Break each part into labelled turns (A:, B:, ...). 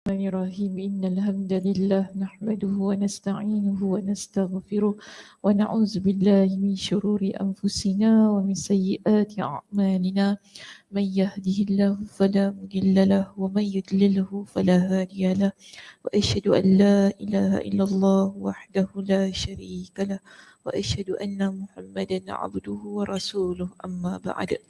A: Bismillahirrahmanirrahim. Innal hamdalillah nahmaduhu wa nasta'inuhu wa nastaghfiruh wa na'udzu billahi min shururi anfusina wa min sayyiati a'malina. Man yahdihillahu fala mudilla lahu wa man yudlilhu fala hadiya lahu. Wa asyhadu an la ilaha illallah wahdahu la syarika lahu wa asyhadu anna Muhammadan 'abduhu wa rasuluh. Amma ba'd.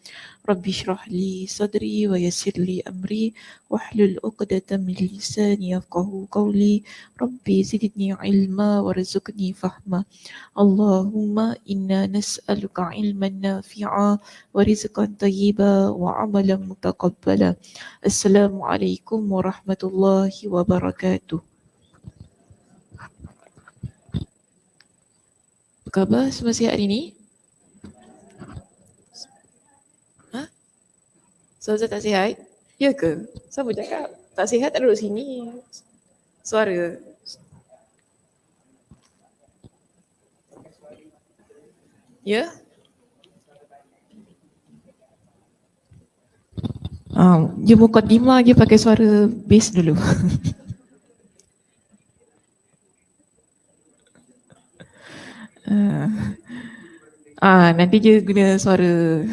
A: Rabbi shrah li sadri wa yassir li amri wahlul 'uqdatam min lisani yafqahu qawli. Rabbi zidni ilma warzuqni fahma. Allahumma inna nas'aluka ilman nafi'a wa rizqan thayyiba wa amalan mutaqabbala. Assalamualaikum warahmatullahi wabarakatuh. Apa khabar semua sihat hari ni? Ustazah tak sihat? Ya ke? Siapa cakap? Tak sihat tak duduk sini. Suara. Ya? Dia mukaddimah je pakai suara bass dulu. Nanti dia guna suara.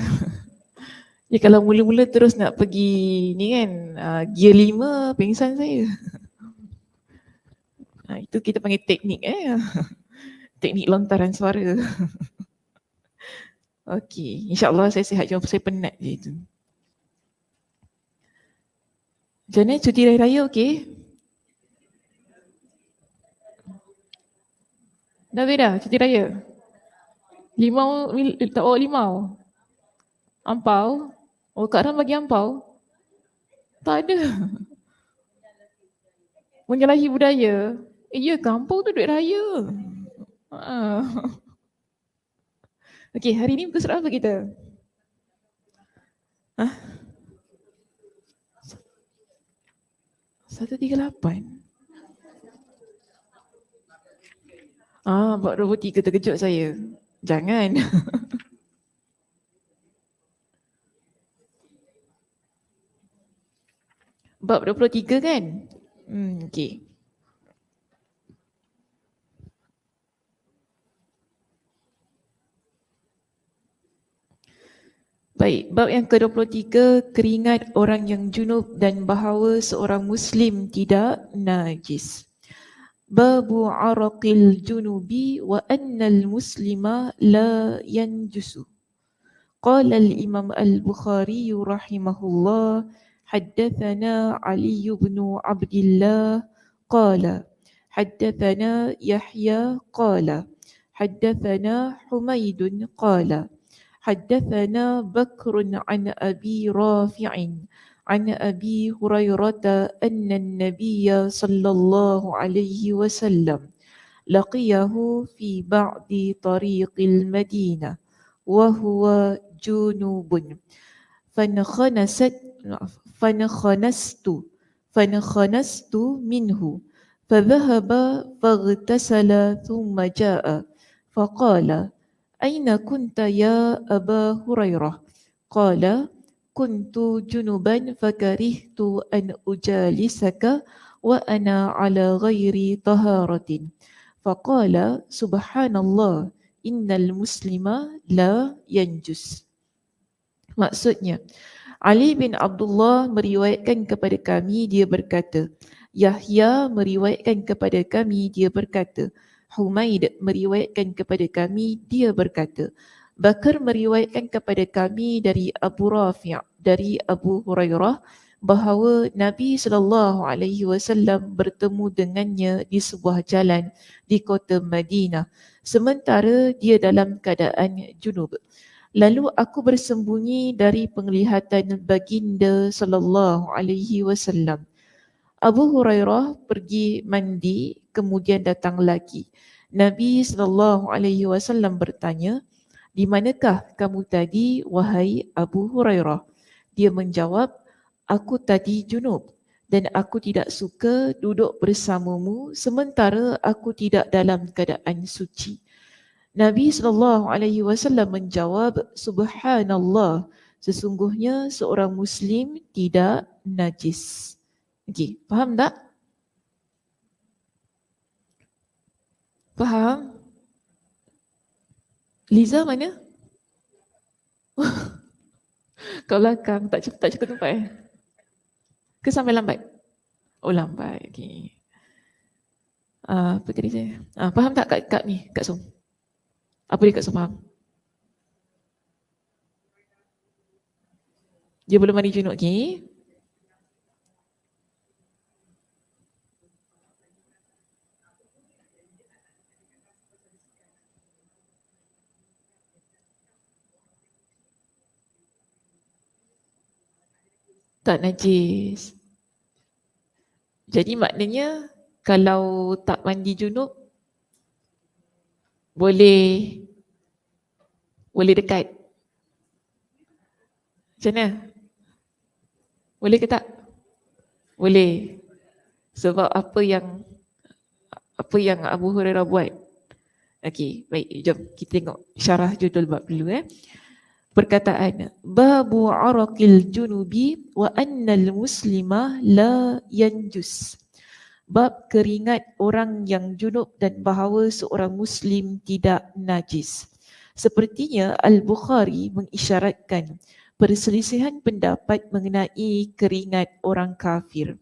A: Dia kalau mula-mula terus nak pergi ni kan, gear 5 pengsan saya. Itu kita panggil teknik teknik lontaran suara. Okey, insyaAllah saya sihat, cuma saya penat je itu. Macam mana cuti raya okey? Dah beda cuti raya? Limau, tak bawa limau? Ampau? Oh, Kak Ram bagi ampau? Tak ada. Menyalahi budaya. Ya, kampung tu duit raya. Okey, hari ni muka surat apa kita? 138. Bab 23 terkejut saya. Jangan. Bab 23 kan? Okey. Baik, bab yang ke-23, keringat orang yang junub dan bahawa seorang Muslim tidak najis. Babu araqil junubi wa annal muslima la yanjusu. Qala al-Imam al-Bukhari rahimahullah, haddathana Ali ibn Abdullah qala haddathana Yahya qala haddathana Humaydun qala حدثنا بكر عن أبي رافع عن أبي هريرة أن النبي صلى الله عليه وسلم لقيه في بعض طريق المدينة وهو جنوب فانخنست منه فذهب فاغتسل ثم جاء فقال أين كنت يا أبا هريرة؟ قال كنت جنبا فكرهت أن أجالسك وأنا على غير طهارة. فقال سبحان الله إن المسلم لا ينجس. Maksudnya, Ali bin Abdullah meriwayatkan kepada kami, dia berkata, Yahya meriwayatkan kepada kami, dia berkata, Humaid meriwayatkan kepada kami, dia berkata, Bakar meriwayatkan kepada kami dari Abu Rafi', dari Abu Hurairah, bahawa Nabi SAW bertemu dengannya di sebuah jalan di kota Madinah, sementara dia dalam keadaan junub. Lalu aku bersembunyi dari penglihatan baginda SAW. Abu Hurairah pergi mandi, kemudian datang lagi. Nabi SAW bertanya, di manakah kamu tadi, wahai Abu Hurairah? Dia menjawab, aku tadi junub dan aku tidak suka duduk bersamamu sementara aku tidak dalam keadaan suci. Nabi SAW menjawab, Subhanallah, sesungguhnya seorang Muslim tidak najis. Okey, faham tak? Faham? Liza mana? Kat belakang, tak cukup tempat Ke sampai lambat? Oh lambat, okay. Apa tadi saya? Faham tak Kak ni, Kak Som? Apa dia Kak Som faham? Dia belum mandi junub, okay. Tak najis. Jadi maknanya kalau tak mandi junub boleh dekat. Macam mana? Boleh ke tak? Boleh. Sebab apa yang Abu Hurairah buat. Okey, baik, jom kita tengok syarah judul bab dulu Perkataan babu araqil junubi wa annal muslima la yanjus. Bab keringat orang yang junub dan bahawa seorang muslim tidak najis. Sepertinya Al-Bukhari mengisyaratkan perselisihan pendapat mengenai keringat orang kafir.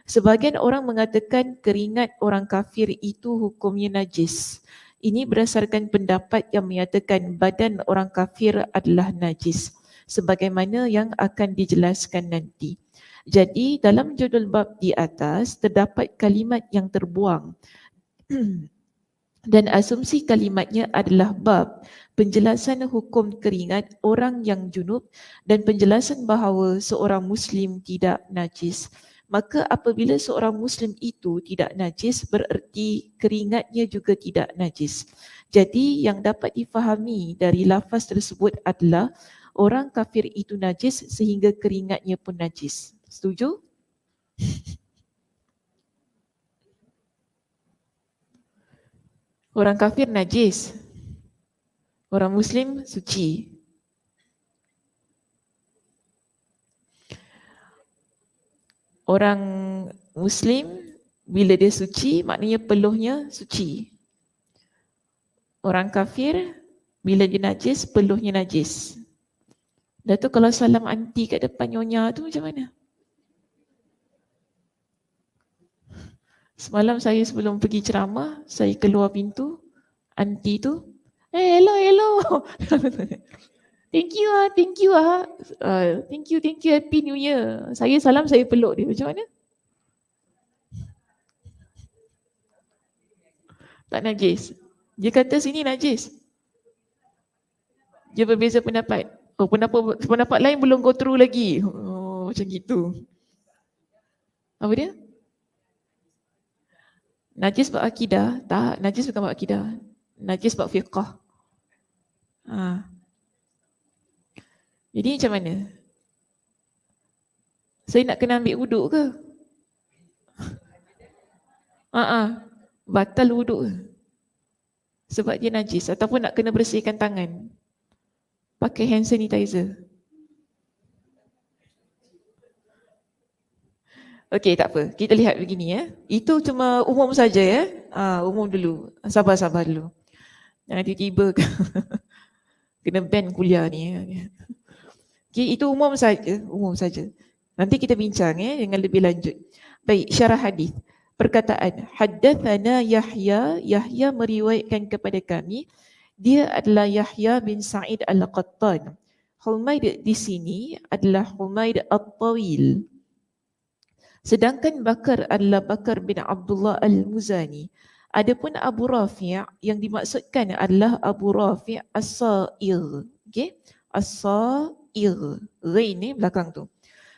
A: Sebahagian orang mengatakan keringat orang kafir itu hukumnya najis. Ini berdasarkan pendapat yang menyatakan badan orang kafir adalah najis, sebagaimana yang akan dijelaskan nanti. Jadi dalam judul bab di atas terdapat kalimat yang terbuang dan asumsi kalimatnya adalah bab penjelasan hukum keringat orang yang junub dan penjelasan bahawa seorang muslim tidak najis. Maka apabila seorang muslim itu tidak najis, bererti keringatnya juga tidak najis. Jadi yang dapat difahami dari lafaz tersebut adalah orang kafir itu najis sehingga keringatnya pun najis. Setuju? Orang kafir najis. Orang muslim suci. Orang muslim bila dia suci maknanya peluhnya suci. Orang kafir bila dia najis peluhnya najis. Dah tu kalau salam anti kat depan nyonya tu macam mana? Semalam saya sebelum pergi ceramah, saya keluar pintu, anti tu, hello. Thank you, thank you, happy new year. Saya salam, saya peluk dia. Macam mana? Tak najis. Dia kata sini najis. Dia berbeza pendapat. Oh, pendapat lain belum go through lagi. Oh, macam gitu. Apa dia? Najis bab akidah? Tak, najis bukan bab akidah. Najis bab fiqah. Jadi macam mana? Saya nak kena ambil wuduk ke? Batal wuduk sebab dia najis ataupun nak kena bersihkan tangan pakai hand sanitizer. Okey, tak apa. Kita lihat begini Itu cuma umum saja umum dulu. Sabar dulu. Jangan tiba-tiba kena ban kuliah ni. Okey, itu umum saja. Nanti kita bincang dengan lebih lanjut. Baik, syarah hadis. Perkataan haddatsana Yahya meriwayatkan kepada kami, dia adalah Yahya bin Sa'id Al-Qattan. Humaid di sini adalah Humaid At-Tawil. Sedangkan Bakar adalah Bakar bin Abdullah Al-Muzani. Adapun Abu Rafi' yang dimaksudkan adalah Abu Rafi' As-Sa'ir. Okey? As-Sa'ir. Ghain ni belakang tu.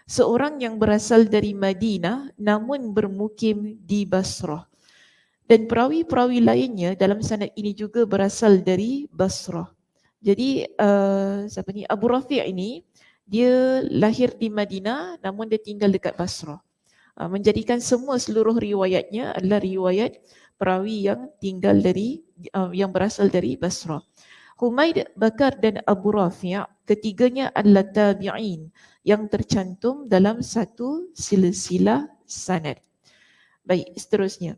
A: Seorang yang berasal dari Madinah namun bermukim di Basrah. Dan perawi-perawi lainnya dalam sanad ini juga berasal dari Basrah. Jadi Abu Rafi' ini dia lahir di Madinah namun dia tinggal dekat Basrah. Menjadikan seluruh riwayatnya adalah riwayat perawi yang tinggal yang berasal dari Basrah. Humaid, Bakar dan Abu Rafi' ketiganya adalah tabi'in yang tercantum dalam satu silsilah sanad. Baik, seterusnya.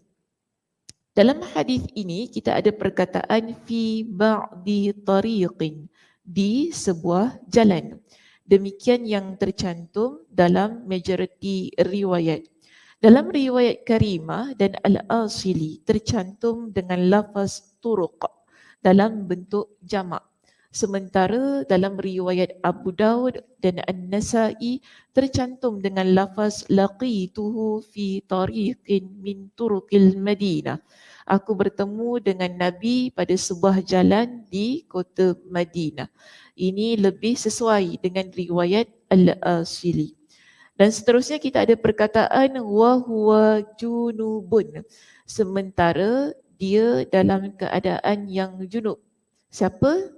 A: Dalam hadis ini kita ada perkataan fi ba'di tariqin, di sebuah jalan. Demikian yang tercantum dalam majoriti riwayat. Dalam riwayat Karimah dan Al-Asili tercantum dengan lafaz turuq dalam bentuk jamak. Sementara dalam riwayat Abu Daud dan An-Nasa'i tercantum dengan lafaz laqituhu fi tariqin min turuqil Madinah. Aku bertemu dengan Nabi pada sebuah jalan di kota Madinah. Ini lebih sesuai dengan riwayat Al-Asili. Dan seterusnya kita ada perkataan wa huwa junubun. Sementara dia dalam keadaan yang junub. Siapa?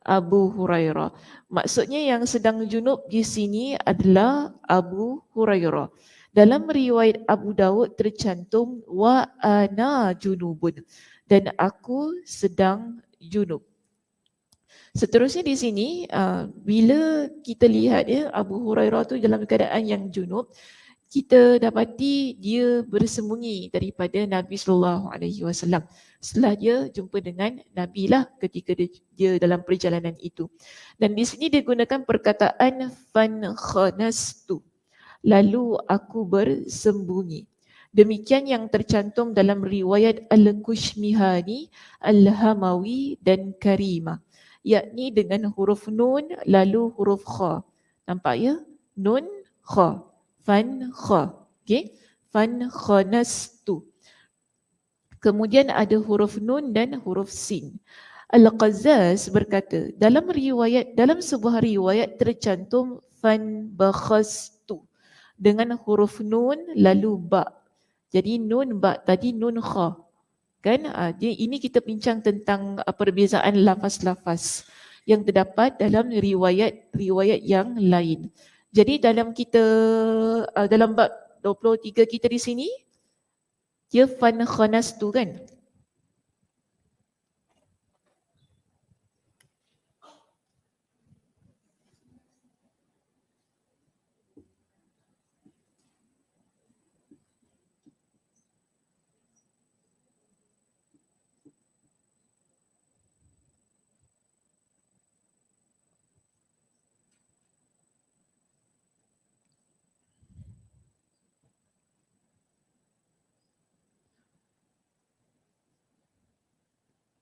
A: Abu Hurairah. Maksudnya yang sedang junub di sini adalah Abu Hurairah. Dalam riwayat Abu Dawud tercantum wa ana junubun, dan aku sedang junub. Seterusnya di sini bila kita lihat Abu Hurairah tu dalam keadaan yang junub, kita dapati dia bersembunyi daripada Nabi sallallahu alaihi wasallam. Setelah dia jumpa dengan Nabi lah ketika dia dalam perjalanan itu. Dan di sini dia gunakan perkataan fan khanastu, lalu aku bersembunyi. Demikian yang tercantum dalam riwayat Al-Kushmihani, Al-Hamawi dan Karimah, yakni dengan huruf nun lalu huruf kha. Nampak ya? Nun kha. Fan kha. Okey? Fan khanastu. Kemudian ada huruf nun dan huruf sin. Al-Qazzaz berkata, dalam sebuah riwayat tercantum fan bakhastu dengan huruf nun lalu ba. Jadi nun ba tadi nun kha. Kan? Ini kita bincang tentang perbezaan lafaz-lafaz yang terdapat dalam riwayat yang lain. Jadi dalam bab 23 kita di sini, dia fan khanastu kan?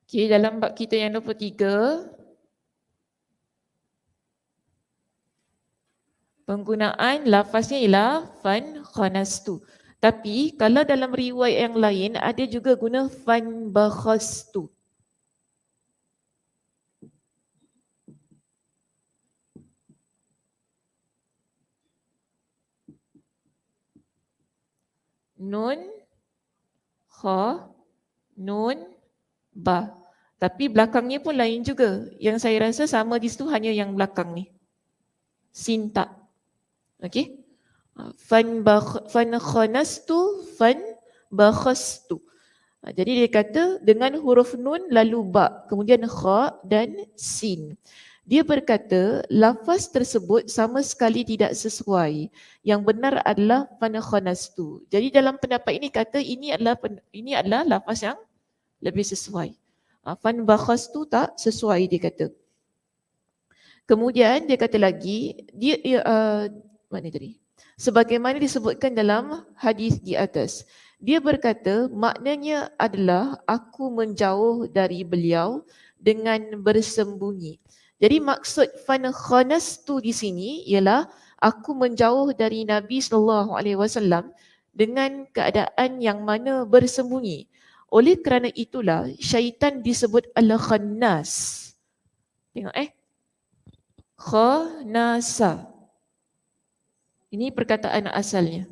A: Okey, dalam bab kita yang 23, penggunaan lafaznya ialah fan khanastu. Tapi kalau dalam riwayat yang lain ada juga guna fan bakhastu. Nun kha, nun ba. Tapi belakangnya pun lain juga. Yang saya rasa sama di situ hanya yang belakang ni. Sin tak. Okey? Fan khanastu, fan bakhastu. Jadi dia kata dengan huruf nun lalu ba, kemudian kha dan sin. Dia berkata lafaz tersebut sama sekali tidak sesuai. Yang benar adalah fan khanastu. Jadi dalam pendapat ini kata ini adalah lafaz yang lebih sesuai. Fan bakhastu tak sesuai dia kata. Kemudian dia kata lagi, mana tadi? Sebagaimana disebutkan dalam hadis di atas. Dia berkata maknanya adalah aku menjauh dari beliau dengan bersembunyi. Jadi maksud fan khanastu di sini ialah aku menjauh dari Nabi sallallahu alaihi wasallam dengan keadaan yang mana bersembunyi. Oleh kerana itulah syaitan disebut al-khannas. Tengok khanasa. Ini perkataan asalnya.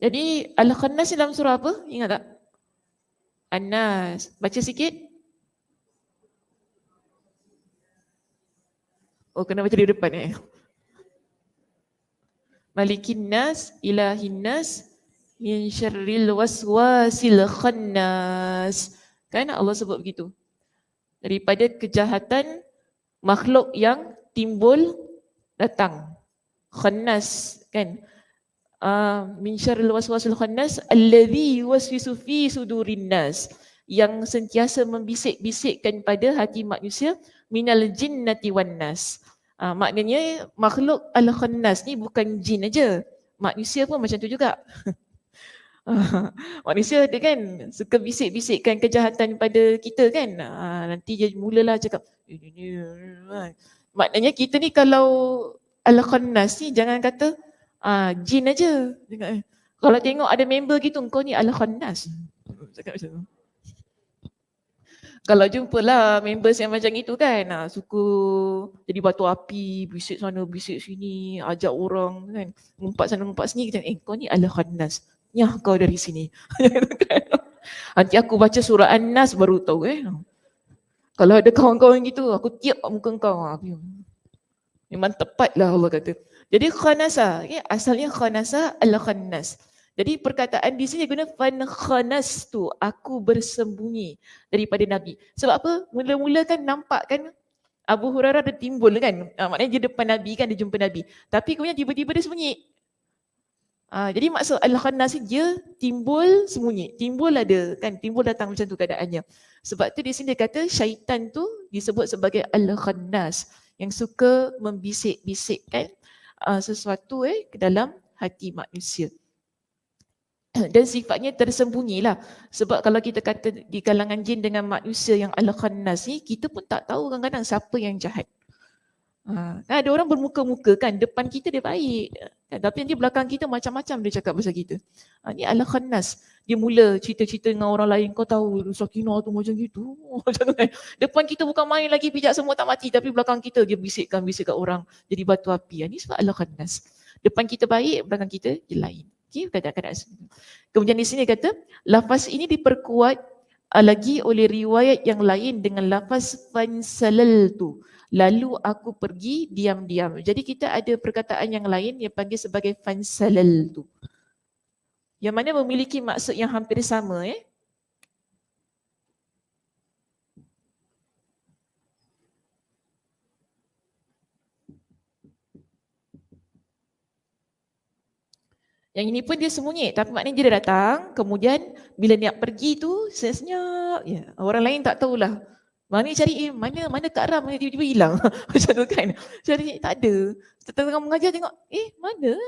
A: Jadi al-khannas dalam surah apa? Ingat tak? An-Nas. Baca sikit. Oh, kena baca di depan Malikin nas, ilahin nas, min syarril waswasil khannas. Kan Allah sebut begitu. Daripada kejahatan makhluk yang timbul datang. Khannas kan. min syarril waswasil khannas alladhi yuwaswisu fi sudurin nas, yang sentiasa membisik-bisikkan pada hati manusia, minal jinnati wan nas. Maknanya makhluk al-khannas ni bukan jin aja, manusia pun macam tu juga. Manusia dia kan suka bisik-bisikkan kejahatan pada kita kan. Nanti dia mulalah cakap ni. Maknanya kita ni kalau al-khannas ni jangan kata jin aja. Kalau tengok ada member gitu, kau ni al-khannas. Cakap macam tu. Kalau jumpalah members yang macam itu kan, suka jadi batu api, bisik sana, bisik sini, ajak orang kan, ngumpat sana, ngumpat sini, kita kau ni al-khannas. Nyah kau dari sini. Nanti aku baca surah An-Nas baru tahu Kalau ada kawan-kawan gitu, aku tiap muka kau. Memang tepatlah Allah kata. Jadi khanasa, asalnya khanasa al-khannas. Jadi perkataan di sini guna fan khanas tu, aku bersembunyi daripada Nabi. Sebab apa? Mula-mula kan nampak kan Abu Hurairah dia timbul kan. Maknanya dia depan Nabi kan, dia jumpa Nabi. Tapi kemudian tiba-tiba dia sembunyi. Jadi maksud al-khannas dia timbul sembunyi. Timbul ada kan, timbul datang macam tu keadaannya. Sebab tu di sini dia kata syaitan tu disebut sebagai al-khannas, yang suka membisik-bisikkan sesuatu ke dalam hati manusia. Dan sifatnya tersembunyilah. Sebab kalau kita kata di kalangan jin dengan manusia yang al-khannas ni, kita pun tak tahu kadang-kadang siapa yang jahat. Kan ada orang bermuka-muka kan, depan kita dia baik kan, tapi nanti belakang kita macam-macam dia cakap pasal kita. Ni al-khannas. Dia mula cerita-cerita dengan orang lain, kau tahu Sakinah tu macam gitu. Macam tu kan. Depan kita bukan main lagi pijak semua tak mati, tapi belakang kita dia bisikkan orang jadi batu api. Ni sebab al-khannas. Depan kita baik, belakang kita dia lain. Okay, kadang-kadang. Kemudian di sini kata, lafaz ini diperkuat lagi oleh riwayat yang lain dengan lafaz fansalaltu, lalu aku pergi diam-diam. Jadi kita ada perkataan yang lain yang panggil sebagai fansalaltu, yang mana memiliki maksud yang hampir sama. Yang ini pun dia sembunyi, tapi maknanya dia datang, kemudian bila niat pergi tu senyap, orang lain tak tahulah. Mana cari mana Kak Ram tiba-tiba hilang. Macam tu kan. Cari tak ada. Tengah mengajar tengok, mana?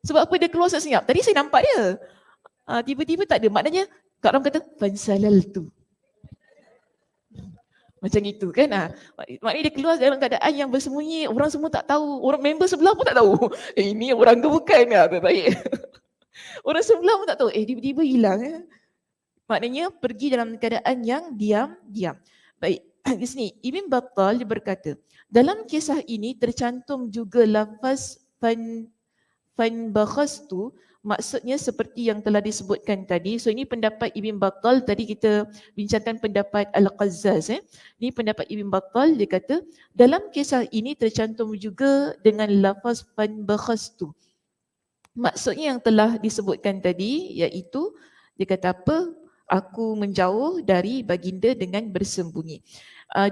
A: Sebab apa dia keluar senyap? Tadi saya nampak dia. Tiba-tiba tak ada. Maknanya Kak Ram kata fansalal tu. Macam itu kan. Maknanya dia keluar dalam keadaan yang bersembunyi, orang semua tak tahu, orang member sebelah pun tak tahu. Ini orang ke bukan? Baik. Orang sebelah pun tak tahu. Tiba-tiba hilang. Maknanya pergi dalam keadaan yang diam-diam. Baik, di sini Ibn Battal berkata, dalam kisah ini tercantum juga lafaz fanbakhastu, maksudnya seperti yang telah disebutkan tadi. So ini pendapat Ibn Battal, tadi kita bincangkan pendapat Al-Qazzaz. Ini pendapat Ibn Battal, dia kata dalam kisah ini tercantum juga dengan lafaz fanbakhastu. Maksudnya yang telah disebutkan tadi, iaitu dia kata apa? Aku menjauh dari baginda dengan bersembunyi.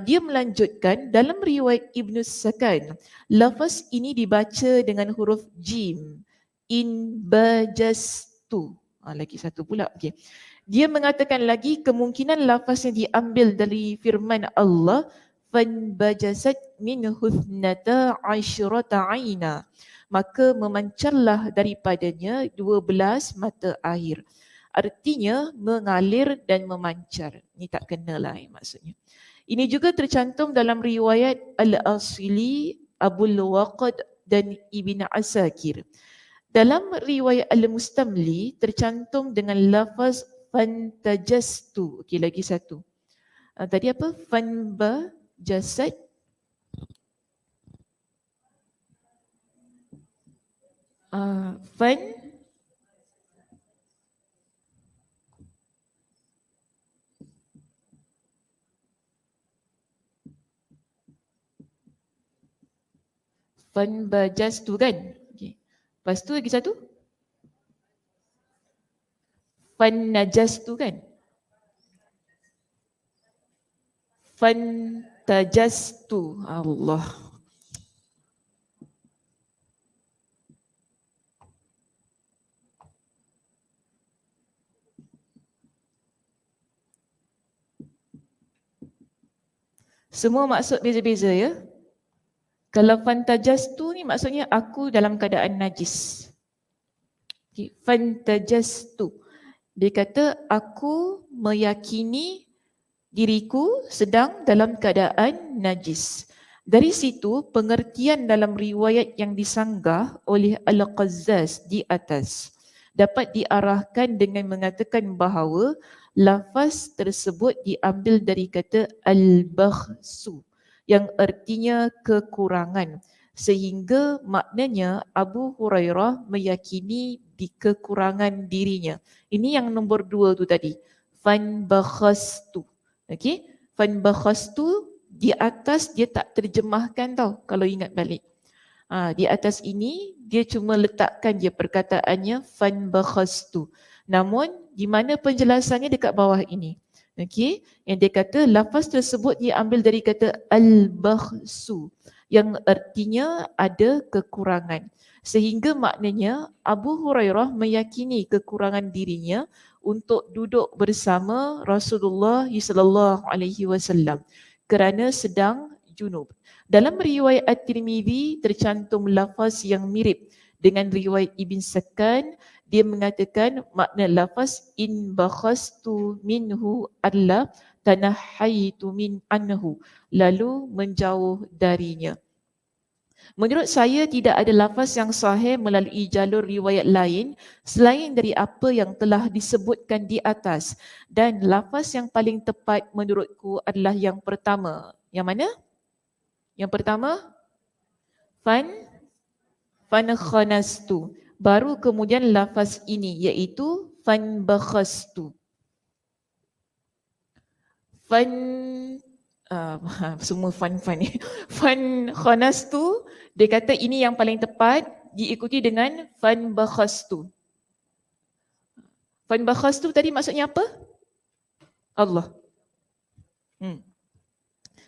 A: Dia melanjutkan dalam riwayat Ibn Sakan, lafaz ini dibaca dengan huruf jim, in bajastu. Lagi satu pula. Okay. Dia mengatakan lagi kemungkinan lafaz yang diambil dari firman Allah, fan bajasat min huthnata asyrata aina, maka memancarlah daripadanya 12 mata air. Artinya mengalir dan memancar. Ini tak kenalah maksudnya. Ini juga tercantum dalam riwayat Al-Asili, Abul Waqad dan Ibn Asakir. Dalam riwayat Al-Mustamli tercantum dengan lafaz fantajastu. Okey, lagi satu. Tadi apa? Fanba jasad. Fan fanbajastu kan? Okay. Lepas tu lagi satu? Fannajastu kan? Fantajastu. Allah. Semua maksud beza-beza ya. Kalau fantajastu ni maksudnya aku dalam keadaan najis. Okay. Fantajastu. Dia kata aku meyakini diriku sedang dalam keadaan najis. Dari situ pengertian dalam riwayat yang disanggah oleh Al-Qazzaz di atas dapat diarahkan dengan mengatakan bahawa lafaz tersebut diambil dari kata al-bakhsu yang artinya kekurangan, sehingga maknanya Abu Hurairah meyakini di kekurangan dirinya. Ini yang nombor 2 tu tadi. Fanbakhastu. Okey, fanbakhastu di atas dia tak terjemahkan tau kalau ingat balik. Di atas ini dia cuma letakkan je perkataannya fanbakhastu. Namun di mana penjelasannya dekat bawah ini. Okey, yang dia kata lafaz tersebut dia ambil dari kata al-bakhsu yang artinya ada kekurangan. Sehingga maknanya Abu Hurairah meyakini kekurangan dirinya untuk duduk bersama Rasulullah sallallahu alaihi wasallam kerana sedang junub. Dalam riwayat At-Tirmidzi tercantum lafaz yang mirip dengan riwayat Ibn Sakkan. Dia mengatakan makna lafaz in bakhastu minhu alla tanahaitu min anhu, lalu menjauh darinya. Menurut saya tidak ada lafaz yang sahih melalui jalur riwayat lain selain dari apa yang telah disebutkan di atas, dan lafaz yang paling tepat menurutku adalah yang pertama. Yang mana? Yang pertama, fankhanastu. Baru kemudian lafaz ini iaitu fanbakhastu. Semua fan ni. Fankhanastu, dia kata ini yang paling tepat, diikuti dengan fanbakhastu. Fanbakhastu tadi maksudnya apa? Allah.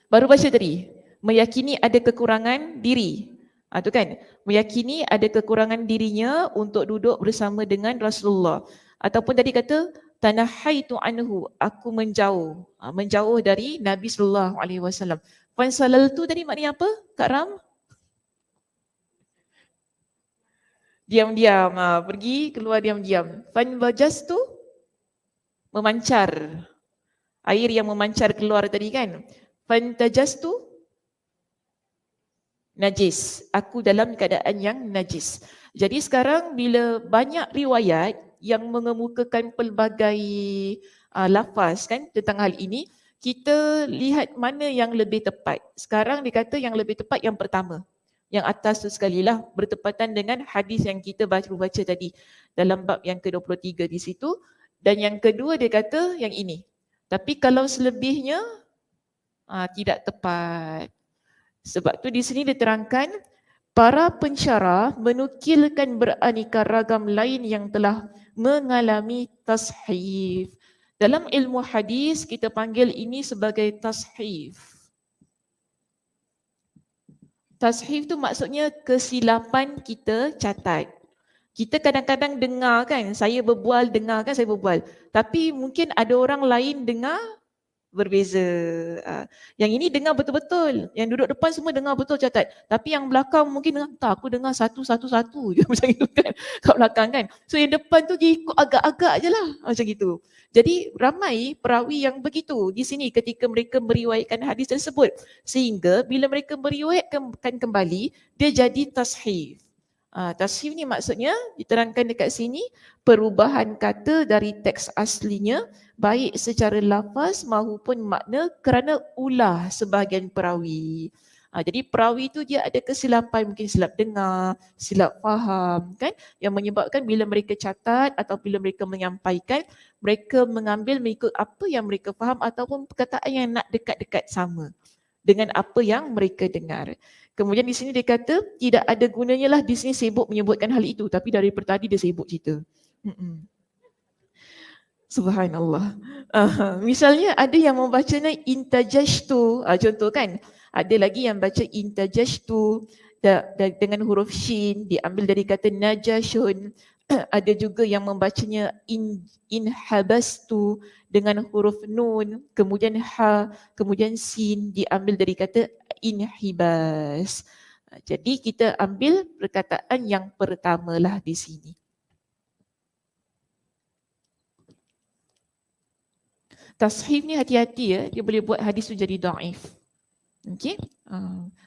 A: Baru baca tadi, meyakini ada kekurangan diri. Tu kan, meyakini ada kekurangan dirinya untuk duduk bersama dengan Rasulullah. Ataupun tadi kata tanahaitu anhu, aku menjauh, menjauh dari Nabi sallallahu alaihi wasallam. Fansalaltu tadi maknanya apa? Kak Ram? Diam-diam, pergi keluar diam-diam. Fanbajastu, memancar. Air yang memancar keluar tadi kan. Fantajastu, najis. Aku dalam keadaan yang najis. Jadi sekarang bila banyak riwayat yang mengemukakan pelbagai lafaz kan tentang hal ini, kita lihat mana yang lebih tepat. Sekarang dikata yang lebih tepat yang pertama. Yang atas tu sekali lah, bertepatan dengan hadis yang kita baru baca tadi dalam bab yang ke-23 di situ. Dan yang kedua dia kata yang ini. Tapi kalau selebihnya tidak tepat. Sebab tu di sini diterangkan para pensyarah menukilkan beraneka ragam lain yang telah mengalami tashif. Dalam ilmu hadis kita panggil ini sebagai tashif. Tashif tu maksudnya kesilapan kita catat. Kita kadang-kadang dengar kan, saya berbual, dengar kan saya berbual. Tapi mungkin ada orang lain dengar berbeza. Yang ini dengar betul-betul. Yang duduk depan semua dengar betul catat. Tapi yang belakang mungkin dengar, tak, aku dengar satu-satu je macam itu kan. Kat belakang kan. So yang depan tu dia ikut agak-agak je lah macam gitu. Jadi ramai perawi yang begitu di sini ketika mereka meriwayatkan hadis tersebut. Sehingga bila mereka meriwayatkan kembali, dia jadi tashif. Tashif ni maksudnya diterangkan dekat sini perubahan kata dari teks aslinya baik secara lafaz maupun makna kerana ulah sebahagian perawi. Jadi perawi tu dia ada kesilapan, mungkin silap dengar, silap faham kan, yang menyebabkan bila mereka catat atau bila mereka menyampaikan, mereka mengambil mengikut apa yang mereka faham ataupun perkataan yang nak dekat-dekat sama dengan apa yang mereka dengar. Kemudian di sini dia kata tidak ada gunanya lah di sini sibuk menyebutkan hal itu, tapi dari tadi dia sibuk cerita. Subhanallah. Misalnya ada yang membacanya intajashtu, contoh kan. Ada lagi yang baca intajashtu dengan huruf shin, diambil dari kata najashun. Ada juga yang membacanya inhabastu dengan huruf nun, kemudian ha, kemudian sin, diambil dari kata inhibas. Jadi kita ambil perkataan yang pertamalah di sini. Tashif ni hati-hati ya, dia boleh buat hadis tu jadi daif. Okey?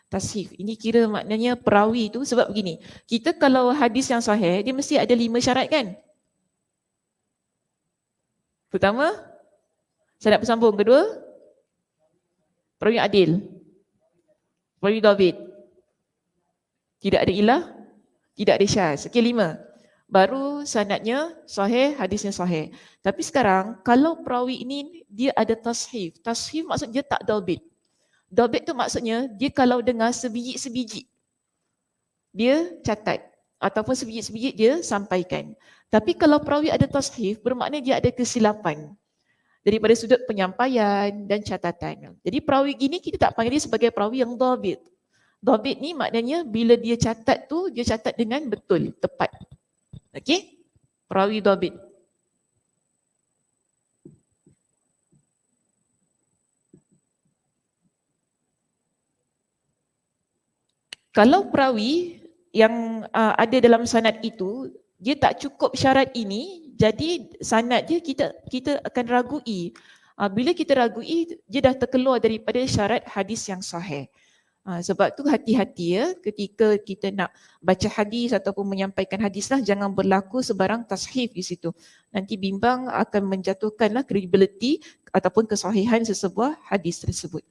A: Tashif. Ini kira maknanya perawi tu, sebab begini, kita kalau hadis yang sahih, dia mesti ada 5 syarat kan? Pertama, sanad bersambung. Kedua, perawi adil. Perawi dhabit. Tidak ada ilah, tidak ada syaz. Okey, 5. Baru sanadnya sahih, hadisnya sahih. Tapi sekarang, kalau perawi ini dia ada tashif. Tashif maksudnya dia tak dhabit. Dhabit tu maksudnya dia kalau dengar sebiji-sebiji dia catat ataupun sebiji-sebiji dia sampaikan. Tapi kalau perawi ada tashif bermakna dia ada kesilapan daripada sudut penyampaian dan catatan. Jadi perawi gini kita tak panggil dia sebagai perawi yang dhabit. Dhabit ni maknanya bila dia catat tu dia catat dengan betul, tepat. Okey? Perawi dhabit. Kalau perawi yang ada dalam sanad itu dia tak cukup syarat ini, jadi sanad dia kita akan ragui. Bila kita ragui dia dah terkeluar daripada syarat hadis yang sahih. Sebab tu hati-hati ya ketika kita nak baca hadis ataupun menyampaikan hadis lah, jangan berlaku sebarang tashif di situ. Nanti bimbang akan menjatuhkanlah credibility ataupun kesahihan sesebuah hadis tersebut.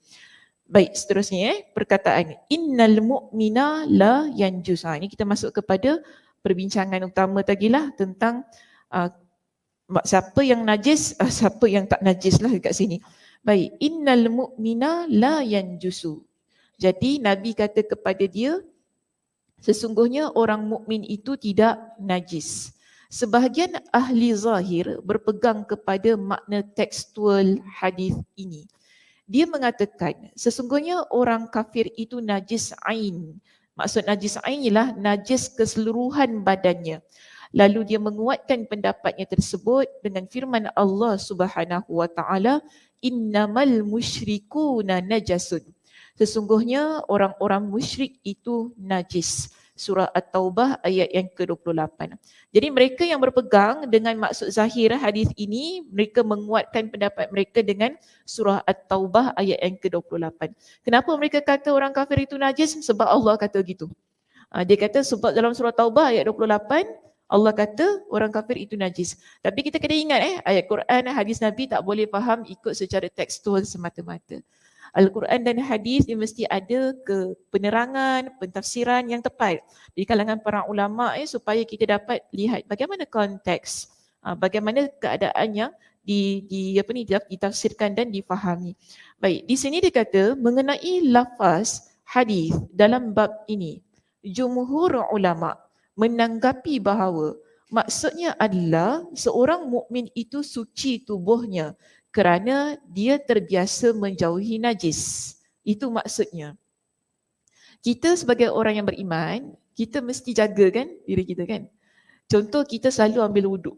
A: Baik, seterusnya perkataan innal mu'mina la yanjus. Ini kita masuk kepada perbincangan utama tagilah tentang siapa yang najis, siapa yang tak najis lah dekat sini. Baik, innal mu'mina la yanjusu. Jadi Nabi kata kepada dia, sesungguhnya orang mukmin itu tidak najis. Sebahagian ahli zahir berpegang kepada makna tekstual hadis ini. Dia mengatakan sesungguhnya orang kafir itu najis ain. Maksud najis ain ialah najis keseluruhan badannya. Lalu dia menguatkan pendapatnya tersebut dengan firman Allah Subhanahu wa taala, innamal musyrikuna najasun. Sesungguhnya orang-orang musyrik itu najis. Surah At-Taubah ayat yang ke-28. Jadi mereka yang berpegang dengan maksud zahir hadis ini, mereka menguatkan pendapat mereka dengan surah At-Taubah ayat yang ke-28. Kenapa mereka kata orang kafir itu najis? Sebab Allah kata gitu. Dia kata sebab dalam surah Taubah ayat 28, Allah kata orang kafir itu najis. Tapi kita kena ingat ayat Quran, hadis Nabi tak boleh faham ikut secara tekstual semata-mata. Al-Quran dan hadis dia mesti ada ke penerangan, pentafsiran yang tepat di kalangan para ulama supaya kita dapat lihat bagaimana konteks, bagaimana keadaan yang ditafsirkan dan difahami. Baik, di sini dia kata mengenai lafaz hadis dalam bab ini, jumhur ulama menanggapi bahawa maksudnya adalah seorang mukmin itu suci tubuhnya kerana dia terbiasa menjauhi najis. Itu maksudnya. Kita sebagai orang yang beriman, kita mesti jaga kan diri kita kan. Contoh kita selalu ambil wuduk.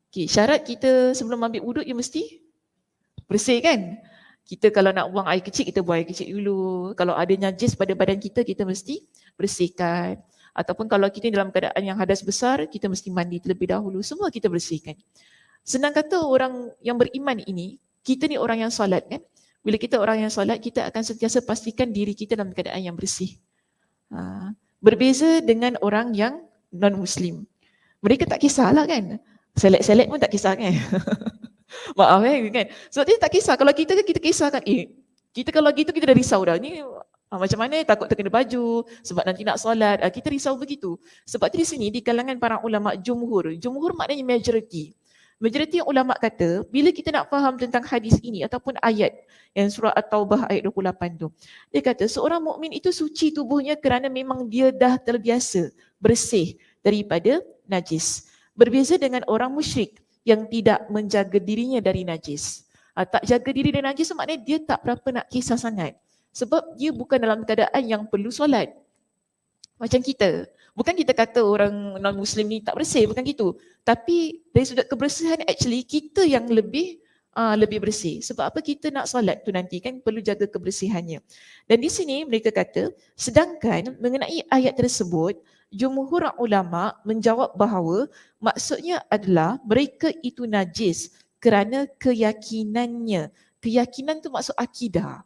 A: Okay, syarat kita sebelum ambil wuduk dia mesti bersih kan. Kita kalau nak buang air kecil, kita buang air kecil dulu. Kalau ada najis pada badan kita, kita mesti bersihkan. Ataupun kalau kita dalam keadaan yang hadas besar, kita mesti mandi terlebih dahulu. Semua kita bersihkan. Senang kata orang yang beriman ini, kita ni orang yang solat kan. Bila kita orang yang solat, kita akan sentiasa pastikan diri kita dalam keadaan yang bersih. Berbeza dengan orang yang non-Muslim. Mereka tak kisahlah kan. Selet-selet pun tak kisah kan. Maaf kan. Sebab dia tak kisah. Kalau kita kisah kan. Kita kalau gitu kita dah risau dah. Ni macam mana takut terkena baju sebab nanti nak solat. Kita risau begitu. Sebab di sini di kalangan para ulama jumhur. Jumhur maknanya majority. Majoriti ulama kata bila kita nak faham tentang hadis ini ataupun ayat yang surah At-Taubah ayat 28 tu, dia kata seorang mukmin itu suci tubuhnya kerana memang dia dah terbiasa bersih daripada najis. Berbeza dengan orang musyrik yang tidak menjaga dirinya dari najis. Tak jaga diri dari najis maknanya dia tak berapa nak kisah sangat. Sebab dia bukan dalam keadaan yang perlu solat. Macam kita. Bukan kita kata orang non-Muslim ni tak bersih, bukan gitu. Tapi dari sudut kebersihan actually kita yang lebih bersih. Sebab apa kita nak solat tu nanti kan perlu jaga kebersihannya. Dan di sini mereka kata, sedangkan mengenai ayat tersebut, jumhur ulama menjawab bahawa maksudnya adalah mereka itu najis kerana keyakinannya. Keyakinan tu maksud akidah.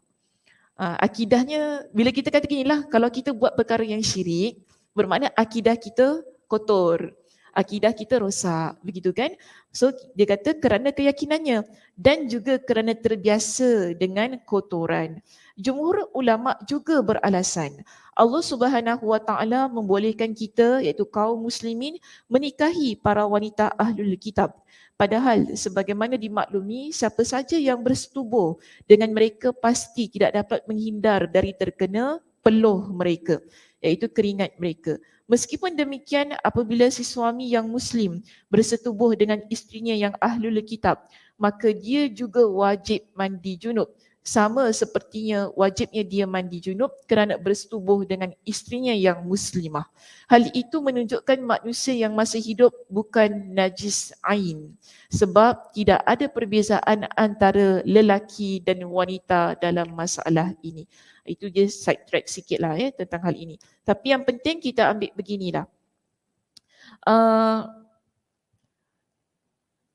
A: Akidahnya, bila kita kata gini lah, kalau kita buat perkara yang syirik, bermakna akidah kita kotor, akidah kita rosak, begitu kan? So dia kata kerana keyakinannya dan juga kerana terbiasa dengan kotoran. Jumhur ulama juga beralasan Allah Subhanahu Wa Taala membolehkan kita iaitu kaum muslimin menikahi para wanita ahlul kitab. Padahal sebagaimana dimaklumi siapa saja yang bersetubuh dengan mereka pasti tidak dapat menghindar dari terkena peluh mereka iaitu keringat mereka. Meskipun demikian apabila si suami yang muslim bersetubuh dengan isterinya yang ahlul kitab maka dia juga wajib mandi junub. Sama sepertinya wajibnya dia mandi junub kerana bersetubuh dengan isterinya yang muslimah. Hal itu menunjukkan manusia yang masih hidup bukan najis ain. Sebab tidak ada perbezaan antara lelaki dan wanita dalam masalah ini. Itu je side track sikit lah tentang hal ini. Tapi yang penting kita ambil beginilah.